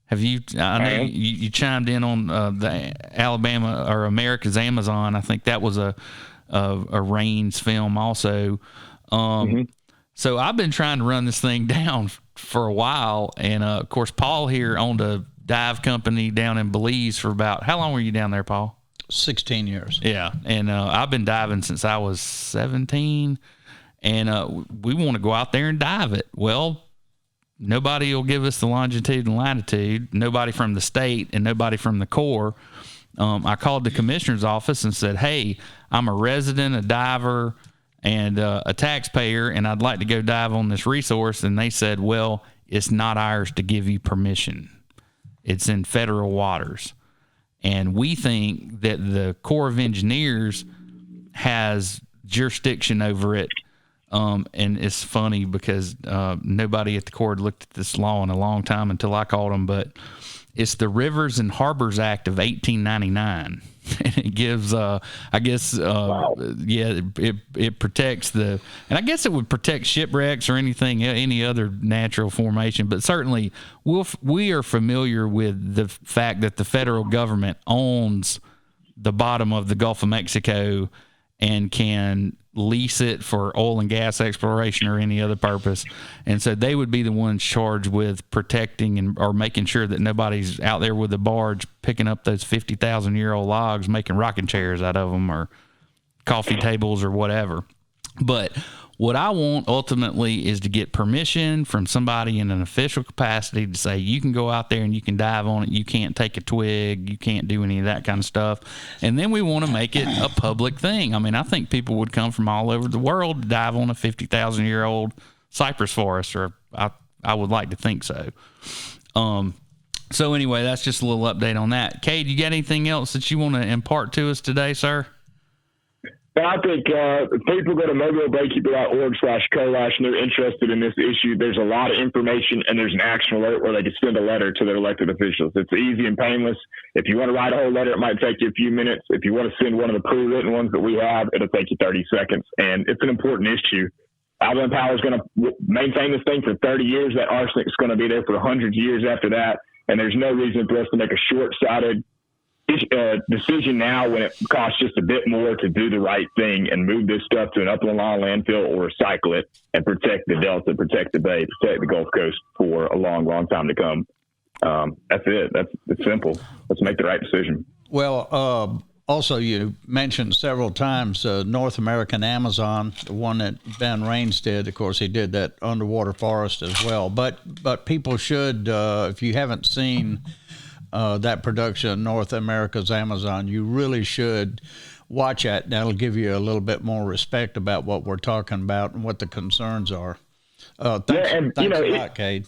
Have you? I know you chimed in on the Alabama or America's Amazon. I think that was a Raines film also. So I've been trying to run this thing down for a while, and of course Paul here owned a dive company down in Belize for about, how long were you down there, Paul? 16 years. Yeah, and I've been diving since I was 17, and we want to go out there and dive it. Well, nobody will give us the longitude and latitude, nobody from the state and nobody from the Corps. I called the commissioner's office and said, hey, I'm a resident, a diver, and a taxpayer, and I'd like to go dive on this resource. And they said, well, it's not ours to give you permission. It's in federal waters. And we think that the Corps of Engineers has jurisdiction over it. And it's funny because nobody at the Corps had looked at this law in a long time until I called them, but it's the Rivers and Harbors Act of 1899. And it gives, I guess, wow. Yeah, it protects and I guess it would protect shipwrecks or any other natural formation. But certainly we are familiar with the fact that the federal government owns the bottom of the Gulf of Mexico and can lease it for oil and gas exploration or any other purpose. And so they would be the ones charged with protecting or making sure that nobody's out there with a barge picking up those 50,000-year-old logs, making rocking chairs out of them or coffee tables or whatever. But what I want ultimately is to get permission from somebody in an official capacity to say, you can go out there and you can dive on it. You can't take a twig. You can't do any of that kind of stuff. And then we want to make it a public thing. I mean, I think people would come from all over the world to dive on a 50,000-year-old cypress forest, or I would like to think so. So anyway, that's just a little update on that. Cade, you got anything else that you want to impart to us today, sir? I think if people go to mobilebaykeeper.org/coalash and they're interested in this issue, there's a lot of information, and there's an action alert where they can send a letter to their elected officials. It's easy and painless. If you want to write a whole letter, it might take you a few minutes. If you want to send one of the pre-written ones that we have, it'll take you 30 seconds. And it's an important issue. Alabama Power is going to maintain this thing for 30 years. That arsenic is going to be there for hundreds of years after that. And there's no reason for us to make a short-sighted decision now when it costs just a bit more to do the right thing and move this stuff to an upland lawn landfill or recycle it and protect the Delta, protect the Bay, protect the Gulf Coast for a long, long time to come. That's it. It's simple. Let's make the right decision. Well, also you mentioned several times North American Amazon, the one that Ben Raines did. Of course, he did that underwater forest as well. But people should, if you haven't seen that production, North America's Amazon, you really should watch it. That'll give you a little bit more respect about what we're talking about and what the concerns are. Thanks a lot, Cade.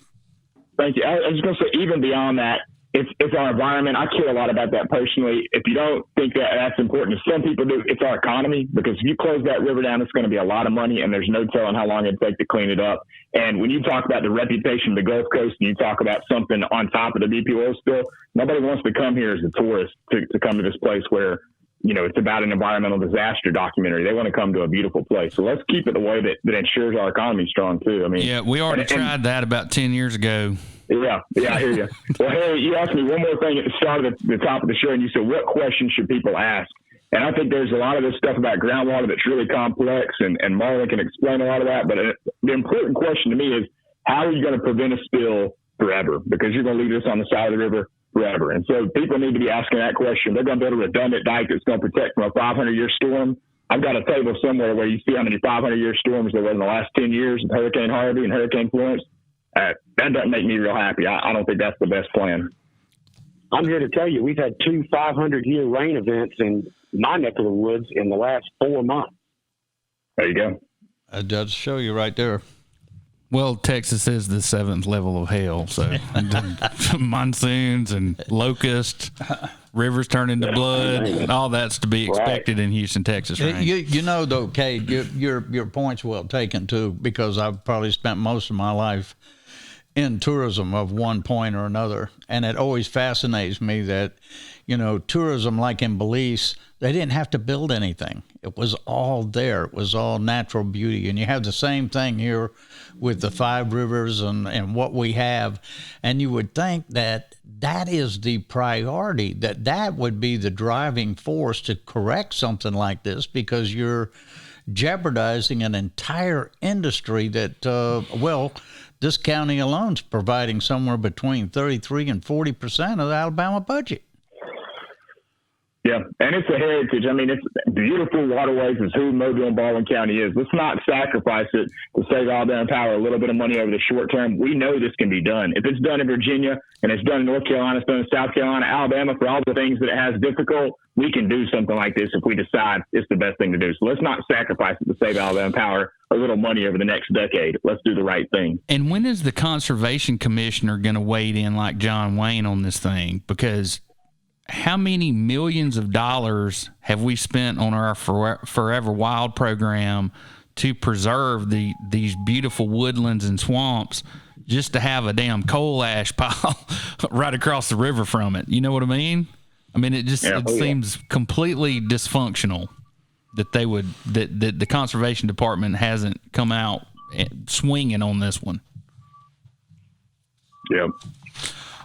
Thank you. I was going to say, even beyond that, it's our environment. I care a lot about that personally. If you don't think that that's important, as some people do, it's our economy, because if you close that river down, it's going to be a lot of money, and there's no telling how long it'd take to clean it up. And when you talk about the reputation of the Gulf Coast and you talk about something on top of the BP oil spill, nobody wants to come here as a tourist to come to this place where it's about an environmental disaster documentary. They want to come to a beautiful place. So let's keep it the way that ensures our economy strong too. I mean, yeah, we already tried that about 10 years ago. Yeah, I hear you. Well, Harry, you asked me one more thing at the start of the top of the show, and you said, what questions should people ask? And I think there's a lot of this stuff about groundwater that's really complex, and Marlon can explain a lot of that. But the important question to me is, how are you going to prevent a spill forever? Because you're going to leave this on the side of the river forever. And so people need to be asking that question. They're going to build a redundant dike that's going to protect from a 500-year storm. I've got a table somewhere where you see how many 500-year storms there were in the last 10 years with Hurricane Harvey and Hurricane Florence. That doesn't make me real happy. I don't think that's the best plan. I'm here to tell you, we've had 2 500-year rain events in my neck of the woods in the last 4 months. There you go. That does show you right there. Well, Texas is the 7th level of hell, so monsoons and locusts, rivers turn into blood, all that's to be expected in Houston, Texas. Right? You know, though, Cade, your point's well taken, too, because I've probably spent most of my life in tourism of one point or another, and it always fascinates me that, tourism, like in Belize, they didn't have to build anything. It was all there. It was all natural beauty. And you have the same thing here with the 5 rivers and what we have. And you would think that is the priority, that would be the driving force to correct something like this, because you're jeopardizing an entire industry that, this county alone is providing somewhere between 33 and 40% of the Alabama budget. Yeah, and it's a heritage. I mean, it's beautiful waterways is who Mobile and Baldwin County is. Let's not sacrifice it to save Alabama Power a little bit of money over the short term. We know this can be done. If it's done in Virginia and it's done in North Carolina, it's done in South Carolina, Alabama, for all the things that it has difficult, we can do something like this if we decide it's the best thing to do. So let's not sacrifice it to save Alabama Power a little money over the next decade. Let's do the right thing. And when is the conservation commissioner going to wade in like John Wayne on this thing? Because how many millions of dollars have we spent on our Forever Wild program to preserve these beautiful woodlands and swamps just to have a damn coal ash pile right across the river from it? You know what I mean? I mean, it seems completely dysfunctional that that the conservation department hasn't come out swinging on this one. Yep.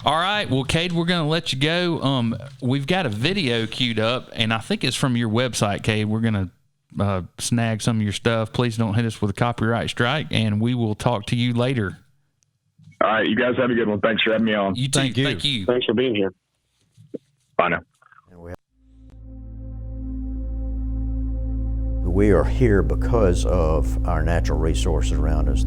All right. Well, Cade, we're going to let you go. We've got a video queued up, and I think it's from your website, Cade. We're going to snag some of your stuff. Please don't hit us with a copyright strike, and we will talk to you later. All right. You guys have a good one. Thanks for having me on. You too. Thank you. Thanks for being here. Bye now. We are here because of our natural resources around us.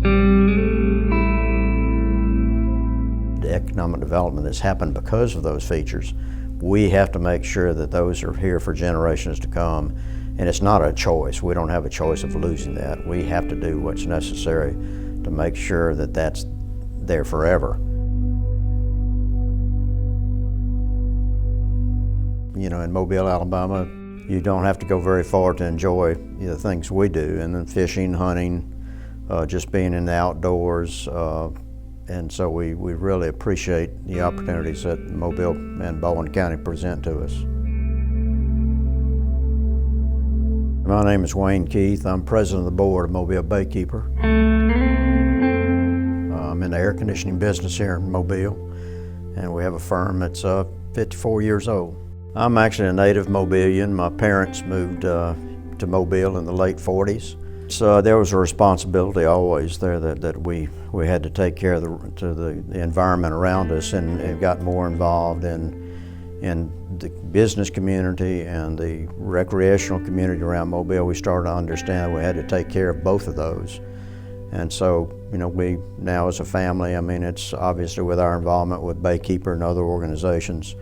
The economic development that's happened because of those features. We have to make sure that those are here for generations to come, and it's not a choice. We don't have a choice of losing that. We have to do what's necessary to make sure that that's there forever. In Mobile, Alabama, you don't have to go very far to enjoy the things we do, and then fishing, hunting, just being in the outdoors. And so we really appreciate the opportunities that Mobile and Baldwin County present to us. My name is Wayne Keith. I'm president of the board of Mobile Baykeeper. I'm in the air conditioning business here in Mobile, and we have a firm that's 54 years old. I'm actually a native Mobilian. My parents moved to Mobile in the late 40s. So there was a responsibility always there that we had to take care of the environment around us, and got more involved in the business community and the recreational community around Mobile. We started to understand we had to take care of both of those. And so, we now as a family, it's obviously with our involvement with Baykeeper and other organizations,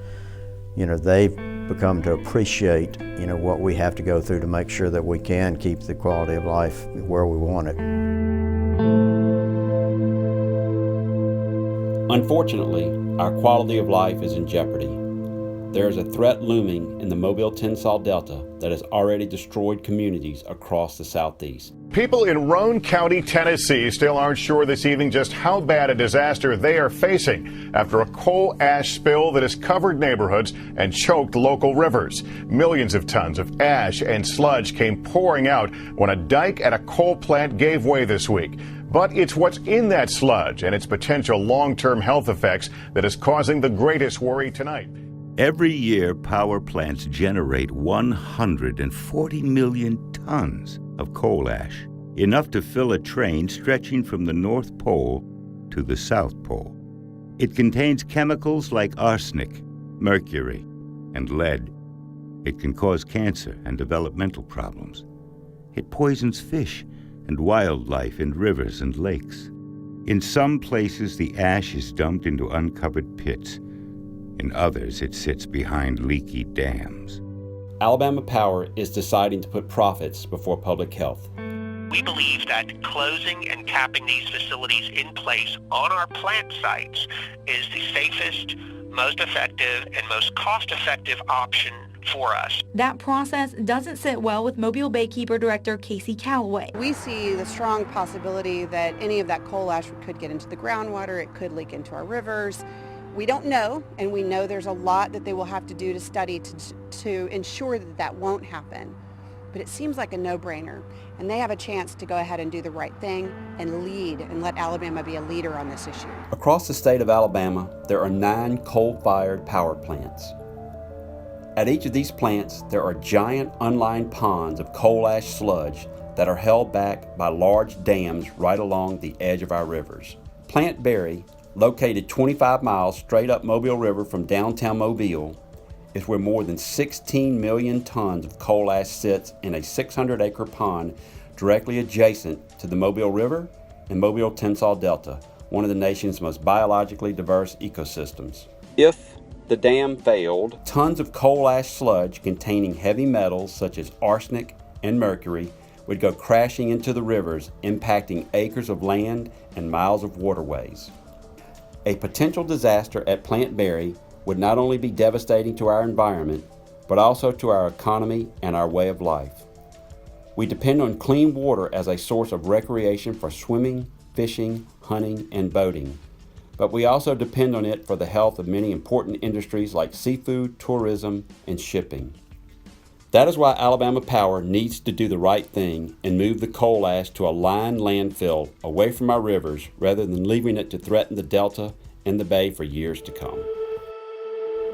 they've become to appreciate, what we have to go through to make sure that we can keep the quality of life where we want it. Unfortunately, our quality of life is in jeopardy. There is a threat looming in the Mobile Tensaw Delta that has already destroyed communities across the southeast. People in Roane County, Tennessee still aren't sure this evening just how bad a disaster they are facing after a coal ash spill that has covered neighborhoods and choked local rivers. Millions of tons of ash and sludge came pouring out when a dike at a coal plant gave way this week. But it's what's in that sludge and its potential long-term health effects that is causing the greatest worry tonight. Every year, power plants generate 140 million tons of coal ash, enough to fill a train stretching from the North Pole to the South Pole. It contains chemicals like arsenic, mercury, and lead. It can cause cancer and developmental problems. It poisons fish and wildlife in rivers and lakes. In some places, the ash is dumped into uncovered pits. In others, it sits behind leaky dams. Alabama Power is deciding to put profits before public health. We believe that closing and capping these facilities in place on our plant sites is the safest, most effective, and most cost-effective option for us. That process doesn't sit well with Mobile Baykeeper Director Casey Calloway. We see the strong possibility that any of that coal ash could get into the groundwater, it could leak into our rivers. We don't know, and we know there's a lot that they will have to do to study to ensure that that won't happen. But it seems like a no-brainer, and they have a chance to go ahead and do the right thing and lead and let Alabama be a leader on this issue. Across the state of Alabama, there are 9 coal-fired power plants. At each of these plants, there are giant unlined ponds of coal ash sludge that are held back by large dams right along the edge of our rivers. Plant Berry, located 25 miles straight up Mobile River from downtown Mobile, is where more than 16 million tons of coal ash sits in a 600-acre pond directly adjacent to the Mobile River and Mobile Tensaw Delta, one of the nation's most biologically diverse ecosystems. If the dam failed, tons of coal ash sludge containing heavy metals such as arsenic and mercury would go crashing into the rivers, impacting acres of land and miles of waterways. A potential disaster at Plant Berry would not only be devastating to our environment, but also to our economy and our way of life. We depend on clean water as a source of recreation for swimming, fishing, hunting, and boating. But we also depend on it for the health of many important industries like seafood, tourism, and shipping. That is why Alabama Power needs to do the right thing and move the coal ash to a lined landfill away from our rivers rather than leaving it to threaten the Delta and the Bay for years to come.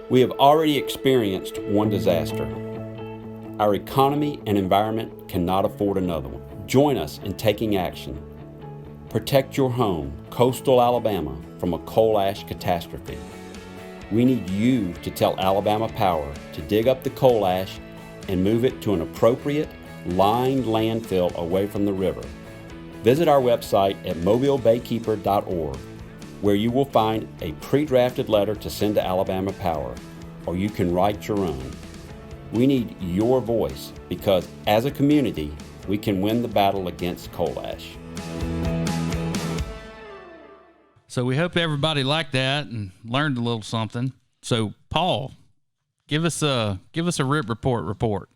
We have already experienced one disaster. Our economy and environment cannot afford another one. Join us in taking action. Protect your home, coastal Alabama, from a coal ash catastrophe. We need you to tell Alabama Power to dig up the coal ash and move it to an appropriate, lined landfill away from the river. Visit our website at mobilebaykeeper.org, where you will find a pre-drafted letter to send to Alabama Power, or you can write your own. We need your voice because, as a community, we can win the battle against coal ash. So we hope everybody liked that and learned a little something. So, Paul, give us a RIP report.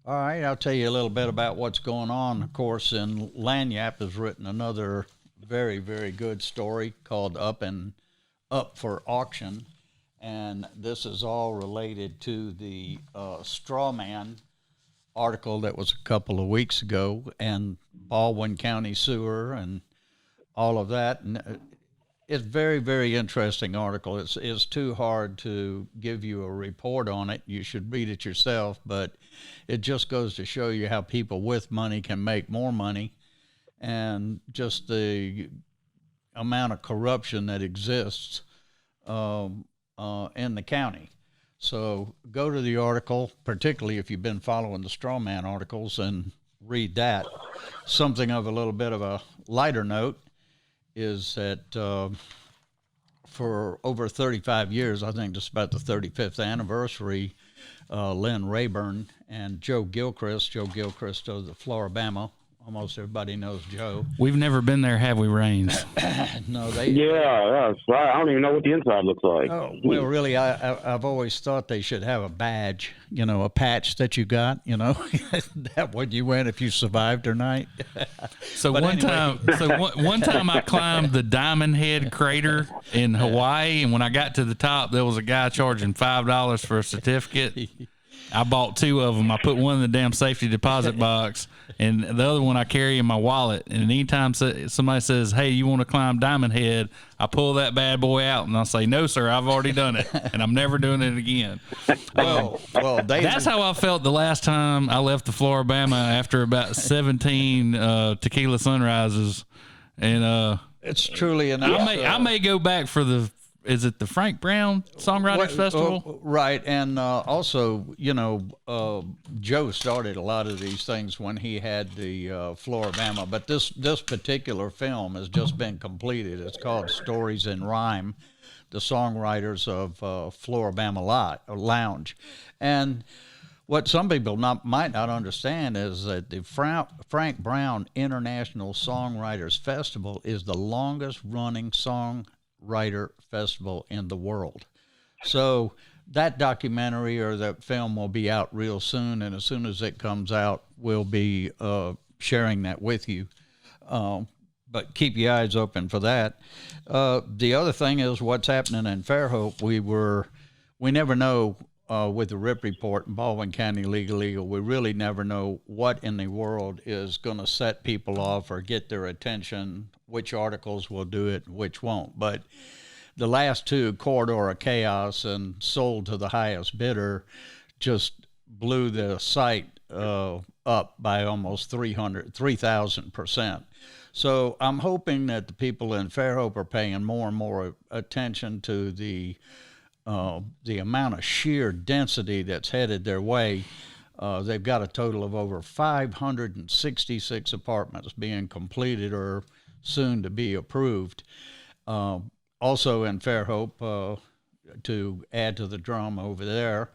All right, I'll tell you a little bit about what's going on. Of course, and Lanyap has written another very, very good story called Up for Auction, and this is all related to the straw man article that was a couple of weeks ago, and Baldwin County Sewer and all of that. And it's very, very interesting article. It's too hard to give you a report on it. You should read it yourself, but it just goes to show you how people with money can make more money and just the amount of corruption that exists in the county. So go to the article, particularly if you've been following the straw man articles, and read that. Something of a little bit of a lighter note is that for over 35 years, I think just about the 35th anniversary, Lynn Rayburn and Joe Gilchrist of the Floribama Almost everybody knows Joe. We've never been there, have we, Raines? No, Yeah, that's right. I don't even know what the inside looks like. Oh, well, really, I've always thought they should have a badge, a patch that you got, that what you went if you survived or not. So one time I climbed the Diamond Head crater in Hawaii, and when I got to the top, there was a guy charging $5 for a certificate. I bought 2 of them. I put one in the damn safety deposit box, and the other one I carry in my wallet. And anytime somebody says, "Hey, you want to climb Diamond Head?" I pull that bad boy out, and I say, "No, sir, I've already done it, and I'm never doing it again." Well, that's how I felt the last time I left the Floribama after about 17 tequila sunrises, and it's truly an. I may go back for the. Is it the Frank Brown Songwriters Festival? Right, and also, Joe started a lot of these things when he had the Floribama, but this particular film has just been completed. It's called Stories in Rhyme, the songwriters of Floribama Lounge. And what some people might not understand is that the Frank Brown International Songwriters Festival is the longest running songwriter festival in the world. So that documentary or that film will be out real soon, and as soon as it comes out, we'll be sharing that with you. But keep your eyes open for that. The other thing is what's happening in Fairhope. We never know with the RIP report in Baldwin County Legal, we really never know what in the world is going to set people off or get their attention, which articles will do it and which won't. But the last 2, Corridor of Chaos and Sold to the Highest Bidder, just blew the site up by almost 3,000%. So I'm hoping that the people in Fairhope are paying more and more attention to the amount of sheer density that's headed their way. They've got a total of over 566 apartments being completed or soon to be approved. Also in Fairhope, to add to the drama over there,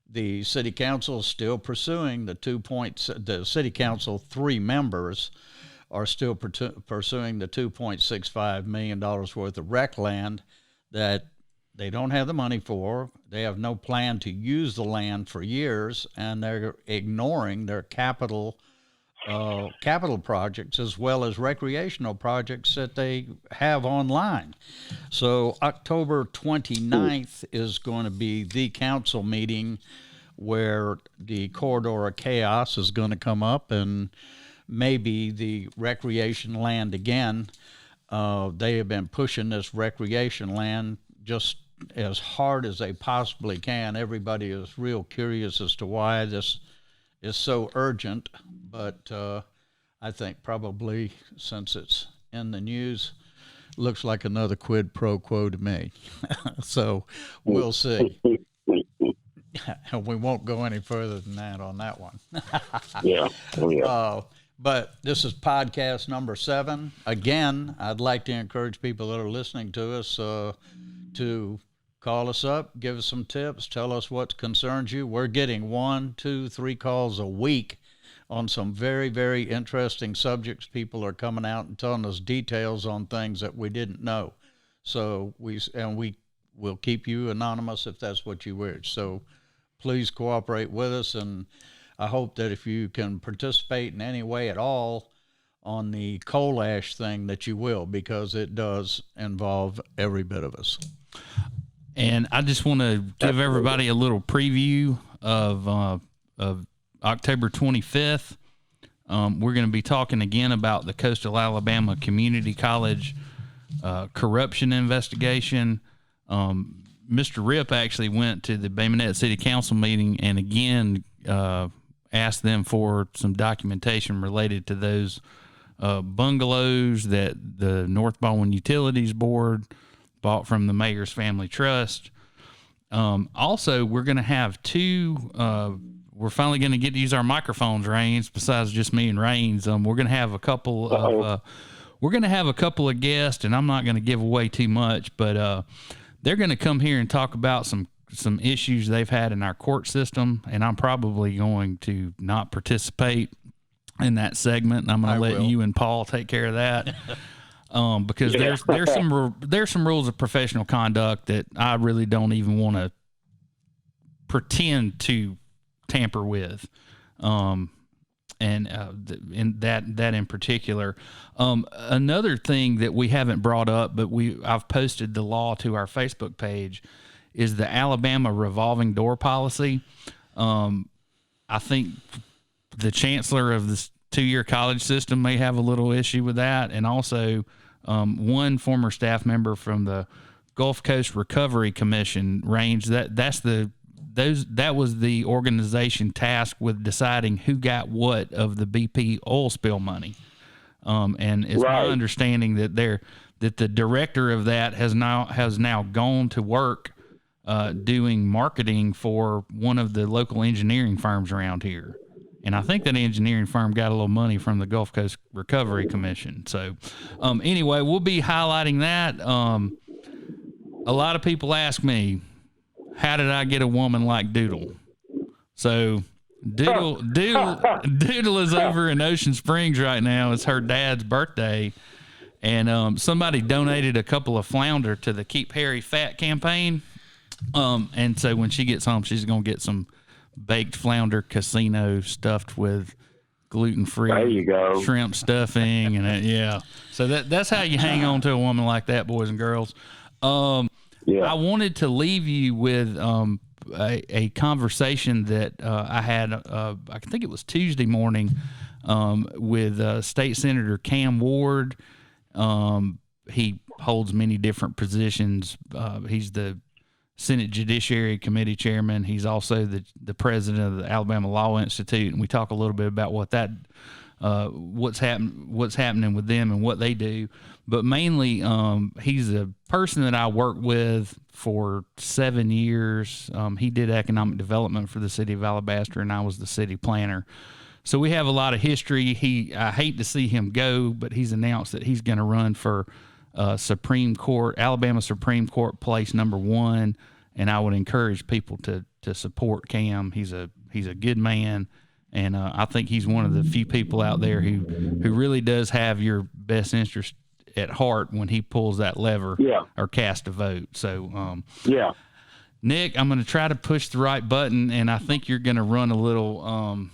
the city council is still pursuing the city council 3 members are still pursuing the $2.65 million worth of rec land that they don't have the money for. They have no plan to use the land for years, and they're ignoring their capital projects as well as recreational projects that they have online. So October 29th is going to be the council meeting where the Corridor of Chaos is going to come up, and maybe the recreation land again. They have been pushing this recreation land just as hard as they possibly can. Everybody is real curious as to why this is so urgent, but I think probably since it's in the news, looks like another quid pro quo to me. So we'll see. We won't go any further than that on that one. Yeah. Oh, yeah. But this is podcast number 7. Again, I'd like to encourage people that are listening to us to call us up, give us some tips, tell us what concerns you. We're getting 1, 2, 3 calls a week on some very, very interesting subjects. People are coming out and telling us details on things that we didn't know. So we will keep you anonymous if that's what you wish. So please cooperate with us, and I hope that if you can participate in any way at all on the coal ash thing that you will, because it does involve every bit of us. And I just want to give everybody a little preview of October 25th. We're going to be talking again about the Coastal Alabama Community College corruption investigation. Mr. Rip actually went to the Bay Minette City Council meeting and again asked them for some documentation related to those bungalows that the North Baldwin Utilities Board bought from the Mayor's Family Trust. Also, we're going to have 2. We're finally going to get to use our microphones, Raines. Besides just me and Raines, we're going to have a couple of guests, and I'm not going to give away too much, but they're going to come here and talk about some issues they've had in our court system, and I'm probably going to not participate. in that segment. I'm going to let you and Paul take care of that. Because there's some rules of professional conduct that I really don't even want to pretend to tamper with. And that in particular. Another thing that we haven't brought up, but I've posted the law to our Facebook page, is the Alabama revolving door policy. I think the chancellor of this 2-year college system may have a little issue with that, and also one former staff member from the Gulf Coast Recovery Commission range. That was the organization tasked with deciding who got what of the BP oil spill money. And it's my understanding that the director of that has now gone to work doing marketing for one of the local engineering firms around here. And I think that engineering firm got a little money from the Gulf Coast Recovery Commission. So anyway, we'll be highlighting that. A lot of people ask me, how did I get a woman like Doodle? So Doodle is over in Ocean Springs right now. It's her dad's birthday. And somebody donated a couple of flounder to the Keep Harry Fat campaign. And so when she gets home, she's going to get some baked flounder casino stuffed with gluten-free shrimp stuffing. And so that's how you hang on to a woman like that, boys and girls. I wanted to leave you with a conversation that I had, I think it was Tuesday morning, with State Senator Cam Ward. He holds many different positions. He's the Senate Judiciary Committee chairman. He's also the president of the Alabama Law Institute, and we talk a little bit about what's happening with them and what they do. But mainly, he's a person that I worked with for 7 years. He did economic development for the city of Alabaster, and I was the city planner. So we have a lot of history. I hate to see him go, but he's announced that he's going to run for Supreme Court, Alabama Supreme Court place number 1. And I would encourage people to support Cam. He's a good man. And I think he's one of the few people out there who really does have your best interest at heart when he pulls that lever or casts a vote. So, Nick, I'm going to try to push the right button, and I think you're going to run a little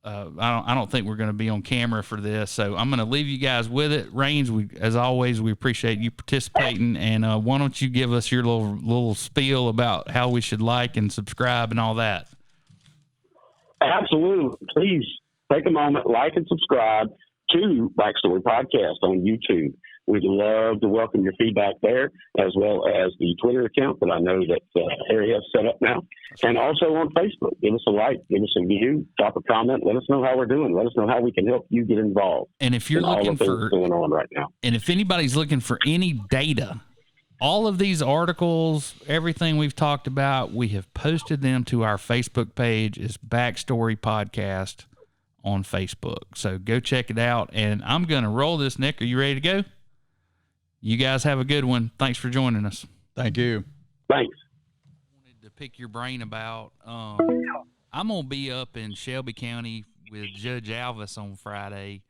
I don't think we're going to be on camera for this, so I'm going to leave you guys with it. Raines, as always, we appreciate you participating, and why don't you give us your little spiel about how we should like and subscribe and all that? Absolutely. Please take a moment, like and subscribe to Backstory Podcast on YouTube. We'd love to welcome your feedback there, as well as the Twitter account that I know that Harry has set up now, and also on Facebook. Give us a like, give us a view, drop a comment, let us know how we're doing, let us know how we can help you get involved. And if you're looking for going on right now, and if anybody's looking for any data, all of these articles, everything we've talked about, we have posted them to our Facebook page. It's Backstory Podcast on Facebook. So go check it out. And I'm going to roll this, Nick. Are you ready to go? You guys have a good one. Thanks for joining us. Thank you. Thanks. I wanted to pick your brain about, I'm going to be up in Shelby County with Judge Alvis on Friday.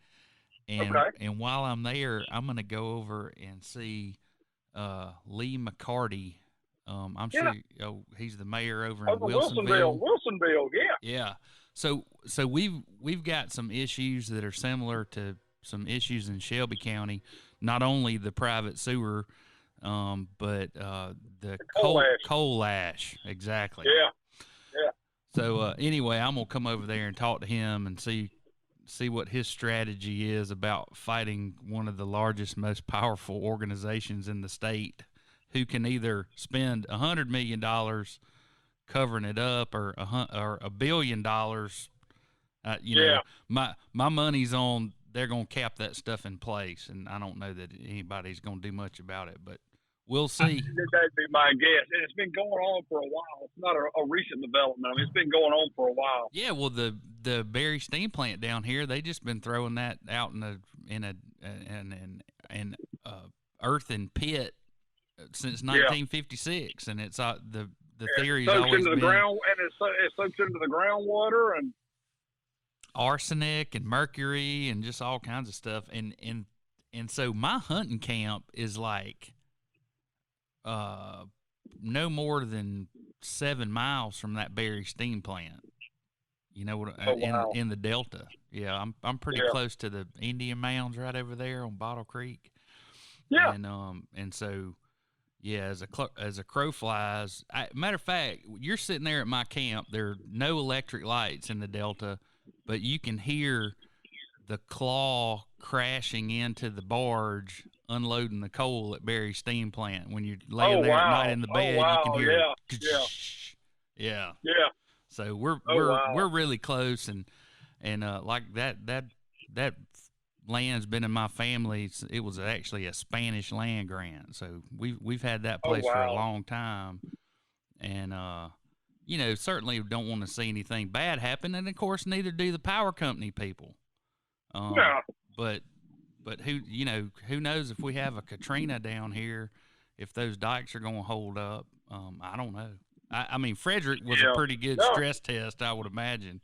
And while I'm there, I'm going to go over and see Lee McCarty. I'm sure he's the mayor over in Wilsonville. Wilsonville, yeah. So we've got some issues that are similar to some issues in Shelby County. Not only the private sewer, but the coal ash. Exactly. Yeah. So anyway, I'm gonna come over there and talk to him and see what his strategy is about fighting one of the largest, most powerful organizations in the state, who can either spend $100 million covering it up or $1 billion. Know, my money's on. They're going to cap that stuff in place, and I don't know that anybody's going to do much about it, but we'll see. That'd be my guess. And it's been going on for a while. It's not a recent development. I mean, it's been going on for a while. Yeah, well, the Berry steam plant down here, they just been throwing that out in an earthen pit since 1956, and it's the theory's always been it soaks into the groundwater, and arsenic and mercury and just all kinds of stuff. And so my hunting camp is like no more than 7 miles from that Berry steam plant. You know what? In the Delta. Yeah, I'm pretty close to the Indian Mounds right over there on Bottle Creek. Yeah. And so yeah, as a crow flies. Matter of fact, you're sitting there at my camp. There are no electric lights in the Delta, but you can hear the claw crashing into the barge, unloading the coal at Berry steam plant. When you're laying there at night in the bed, you can hear yeah. So we're really close, and like that land's been in my family. It was actually a Spanish land grant, so we've had that place for a long time, and certainly don't want to see anything bad happen, and of course neither do the power company people. But who knows if we have a Katrina down here, if those dikes are going to hold up. I don't know. I mean, Frederick was a pretty good stress test, I would imagine.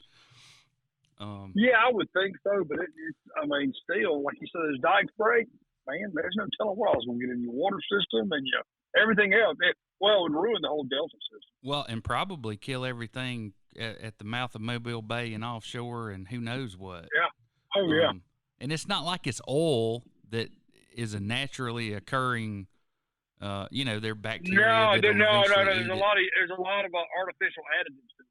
Yeah, I would think so, but still, like you said, those dikes break, man, there's no telling what else going to get in your water system and everything else. It would ruin the whole Delta system. Well, and probably kill everything at the mouth of Mobile Bay and offshore and who knows what. Yeah. Oh, yeah. And it's not like it's oil that is a naturally occurring, they're bacteria. There's a lot of artificial additives to it.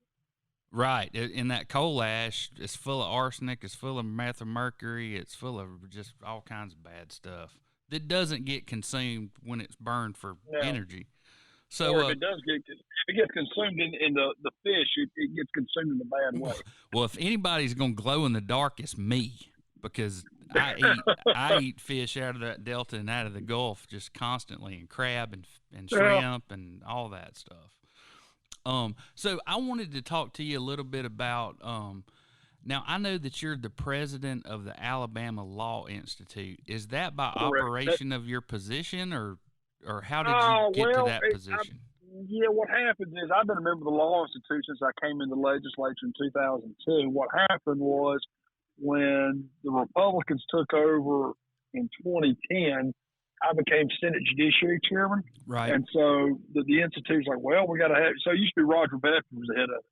Right. In that coal ash, it's full of arsenic, it's full of methylmercury, it's full of just all kinds of bad stuff that doesn't get consumed when it's burned for energy. So or if it gets consumed in the fish, it gets consumed in a bad way. Well, if anybody's going to glow in the dark, it's me, because I eat fish out of that Delta and out of the Gulf just constantly, and crab and shrimp and all that stuff. So I wanted to talk to you a little bit about, now I know that you're the president of the Alabama Law Institute. Is that by operation of your position, or how did you get to that position? What happens is I've been a member of the Law Institute since I came in the legislature in 2002. What happened was when the Republicans took over in 2010, I became Senate Judiciary Chairman. Right. And so the Institute's like, well, we got to have, so it used to be Roger Beth who was the head of it.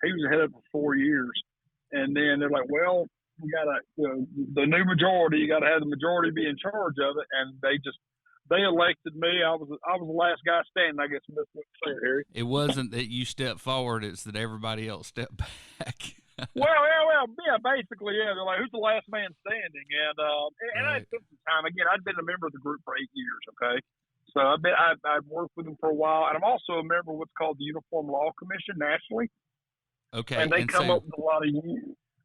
He was the head of it for 4 years. And then they're like, well, we got to, the new majority, you got to have the majority be in charge of it. And they elected me. I was the last guy standing, I guess. Harry. It wasn't that you stepped forward, it's that everybody else stepped back. Basically, yeah. They're like, who's the last man standing? And I took some time. Again, I'd been a member of the group for 8 years. Okay, so I've worked with them for a while, and I'm also a member of what's called the Uniform Law Commission nationally. Okay, and they come up with a lot of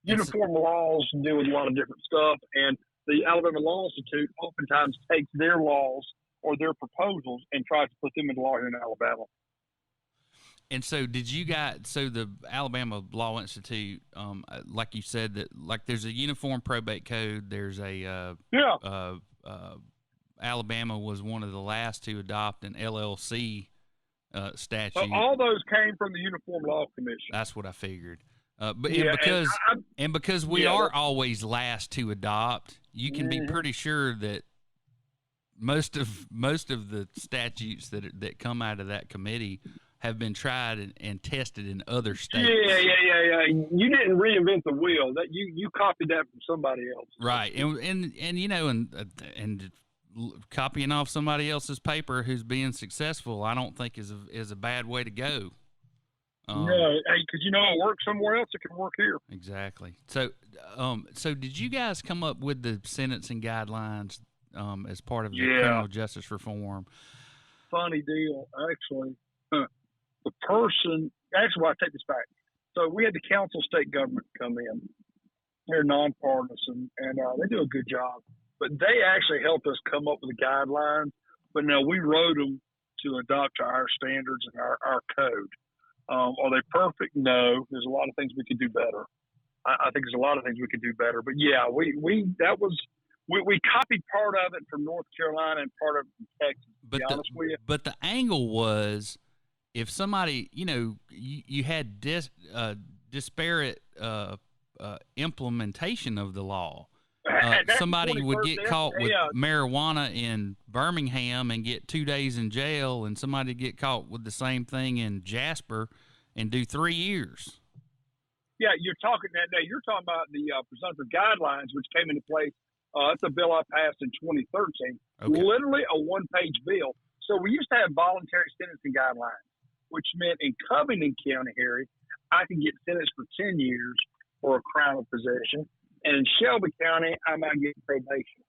uniform laws and deal with a lot of different stuff. And the Alabama Law Institute oftentimes takes their laws or their proposals and tries to put them into law here in Alabama. And so the Alabama Law Institute, like you said, that like there's a uniform probate code. There's Alabama was one of the last to adopt an LLC statute. So all those came from the Uniform Law Commission. That's what I figured. Because we are always last to adopt, you can be pretty sure that most of the statutes that come out of that committee have been tried and tested in other states. Yeah. You didn't reinvent the wheel. That you copied that from somebody else. Right, and copying off somebody else's paper who's being successful, I don't think is a bad way to go. No, because it works somewhere else, it can work here. Exactly. So did you guys come up with the sentencing guidelines as part of the criminal justice reform? Funny deal, actually. The person, actually, I take this back. So we had the council state government come in. They're nonpartisan, and they do a good job. But they actually helped us come up with the guidelines. But no, we wrote them to adopt to our standards and our code. Are they perfect? No. There's a lot of things we could do better. I think there's a lot of things we could do better. But yeah, we copied part of it from North Carolina and part of it from Texas. To be honest with you. But the angle was, if somebody, you had disparate implementation of the law. That's Somebody would 21st get caught with yeah. marijuana in Birmingham and get 2 days in jail, and somebody get caught with the same thing in Jasper and do 3 years. Yeah, you're talking about the presumptive guidelines, which came into place. It's a bill I passed in 2013. Okay. Literally a one-page bill. So we used to have voluntary sentencing guidelines, which meant in Covington County, Harry, I can get sentenced for 10 years for a crime of possession. And in Shelby County, I might get probation.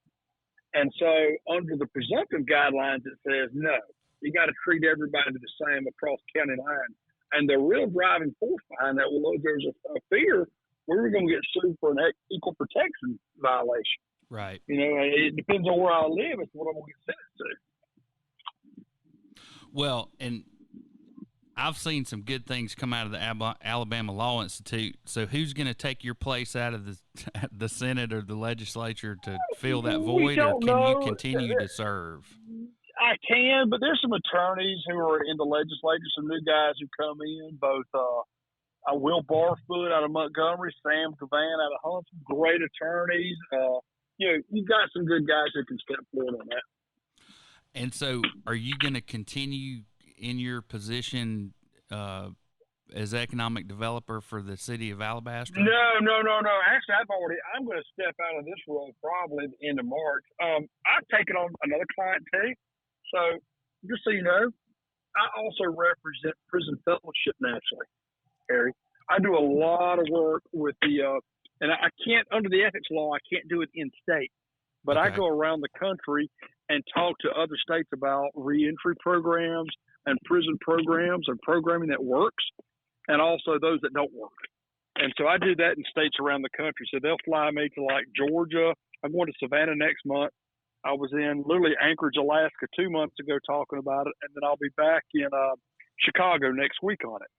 And so under the presumptive guidelines, it says, no, you got to treat everybody the same across county lines. And the real driving force behind that, well, there's a fear we were going to get sued for an equal protection violation. Right. You know, it depends on where I live. It's what I'm going to get sentenced to. Well, and I've seen some good things come out of the Alabama Law Institute. So who's going to take your place out of the Senate or the legislature to fill that void, or can you continue to serve? I can, but there's some attorneys who are in the legislature, some new guys who come in, both Will Barfoot out of Montgomery, Sam Cavan out of Huntsville, great attorneys. You've got some good guys who can step forward on that. And so are you going to continue in your position as economic developer for the city of Alabaster? No. Actually, I'm going to step out of this role probably at the end of March. I've taken on another client too. So just so you know, I also represent Prison Fellowship nationally, Harry. I do a lot of work with and I can't, under the ethics law, I can't do it in state, but Okay. I go around the country and talk to other states about reentry programs and prison programs and programming that works, and also those that don't work. And so I do that in states around the country. So they'll fly me to like Georgia. I'm going to Savannah next month. I was in literally Anchorage, Alaska 2 months ago talking about it, and then I'll be back in Chicago next week on it.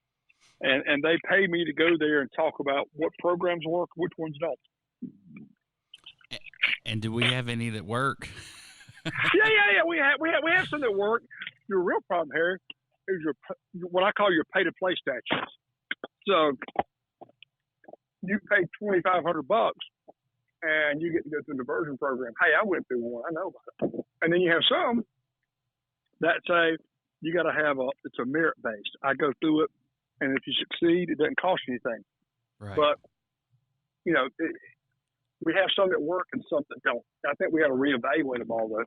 And they pay me to go there and talk about what programs work, which ones don't. And do we have any that work? Yeah. We have some that work. Your real problem, Harry, is what I call your pay-to-play statutes. So you pay $2,500 and you get to go through the diversion program. Hey, I went through one. I know about it. And then you have some that say you got to have it's a merit based. I go through it, and if you succeed, it doesn't cost you anything. Right. But we have some that work and some that don't. I think we got to reevaluate them all, though.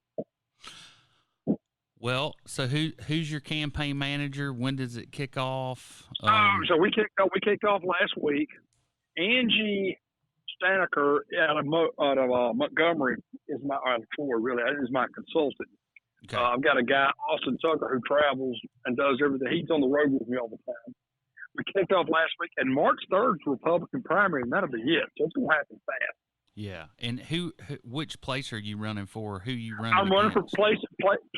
Well, so who's your campaign manager? When does it kick off? So we kicked off last week. Angie Staniker out of Montgomery is my consultant. Okay. I've got a guy, Austin Tucker, who travels and does everything. He's on the road with me all the time. We kicked off last week, and March 3rd is Republican primary, and that'll be it. So it's going to happen fast. Yeah. And which place are you running for? Who you running I'm running for against?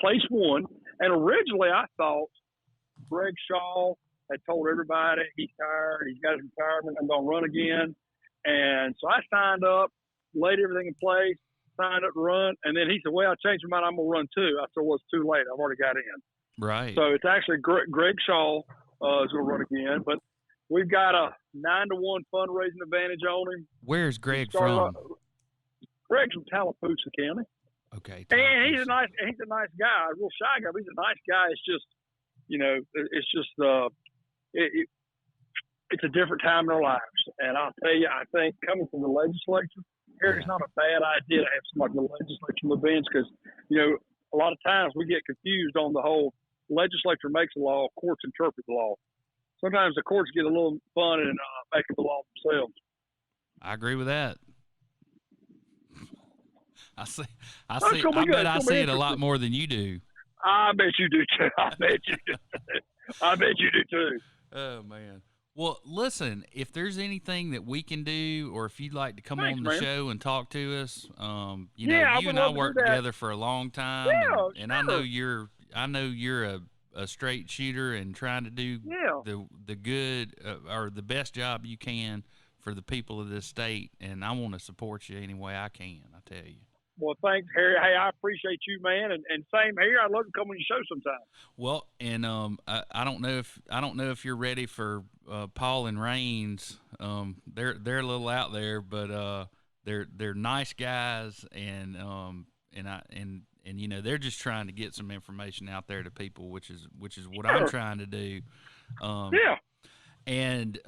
place one. And originally I thought Greg Shaw had told everybody he's tired, he's got his retirement, I'm going to run again. And so I signed up, laid everything in place, signed up to run. And then he said, well, I changed my mind, I'm going to run too. I said, well, it's too late. I've already got in. Right. So it's actually Greg Shaw is going to run again. But we've got a 9-1 fundraising advantage on him. Where's Greg from? Greg's from Tallapoosa County. Okay. And he's a nice guy, a real shy guy, but he's a nice guy. It's just, it's a different time in our lives. And I'll tell you, I think coming from the legislature, it's not a bad idea to have somebody in the legislature events because, a lot of times we get confused on the whole legislature makes a law, courts interpret the law. Sometimes the courts get a little fun and make the law themselves. I agree with that. I see it a lot more than you do. I bet you do too. I bet you do too. Oh man. Well, listen, if there's anything that we can do, or if you'd like to come on the show and talk to us, you and I worked together for a long time, and sure. I know you're a straight shooter and trying to do the good or the best job you can for the people of this state, and I want to support you any way I can. I tell you. Well, thanks, Harry. Hey, I appreciate you, man, and same here. I'd love to come on your show sometime. Well, and I don't know if you're ready for Paul and Raines. They're a little out there, but they're nice guys, and you know, they're just trying to get some information out there to people, which is what I'm trying to do. Yeah. And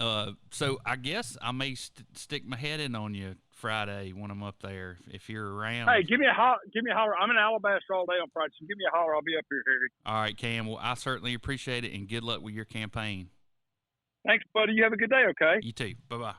so I guess I may stick my head in on you Friday when I'm up there if you're around. Hey, give me a holler. I'm in Alabaster all day on Friday, so give me a holler. I'll be up here, Harry. All right, Cam. Well, I certainly appreciate it, and good luck with your campaign. Thanks, buddy. You have a good day, okay? You too. Bye-bye.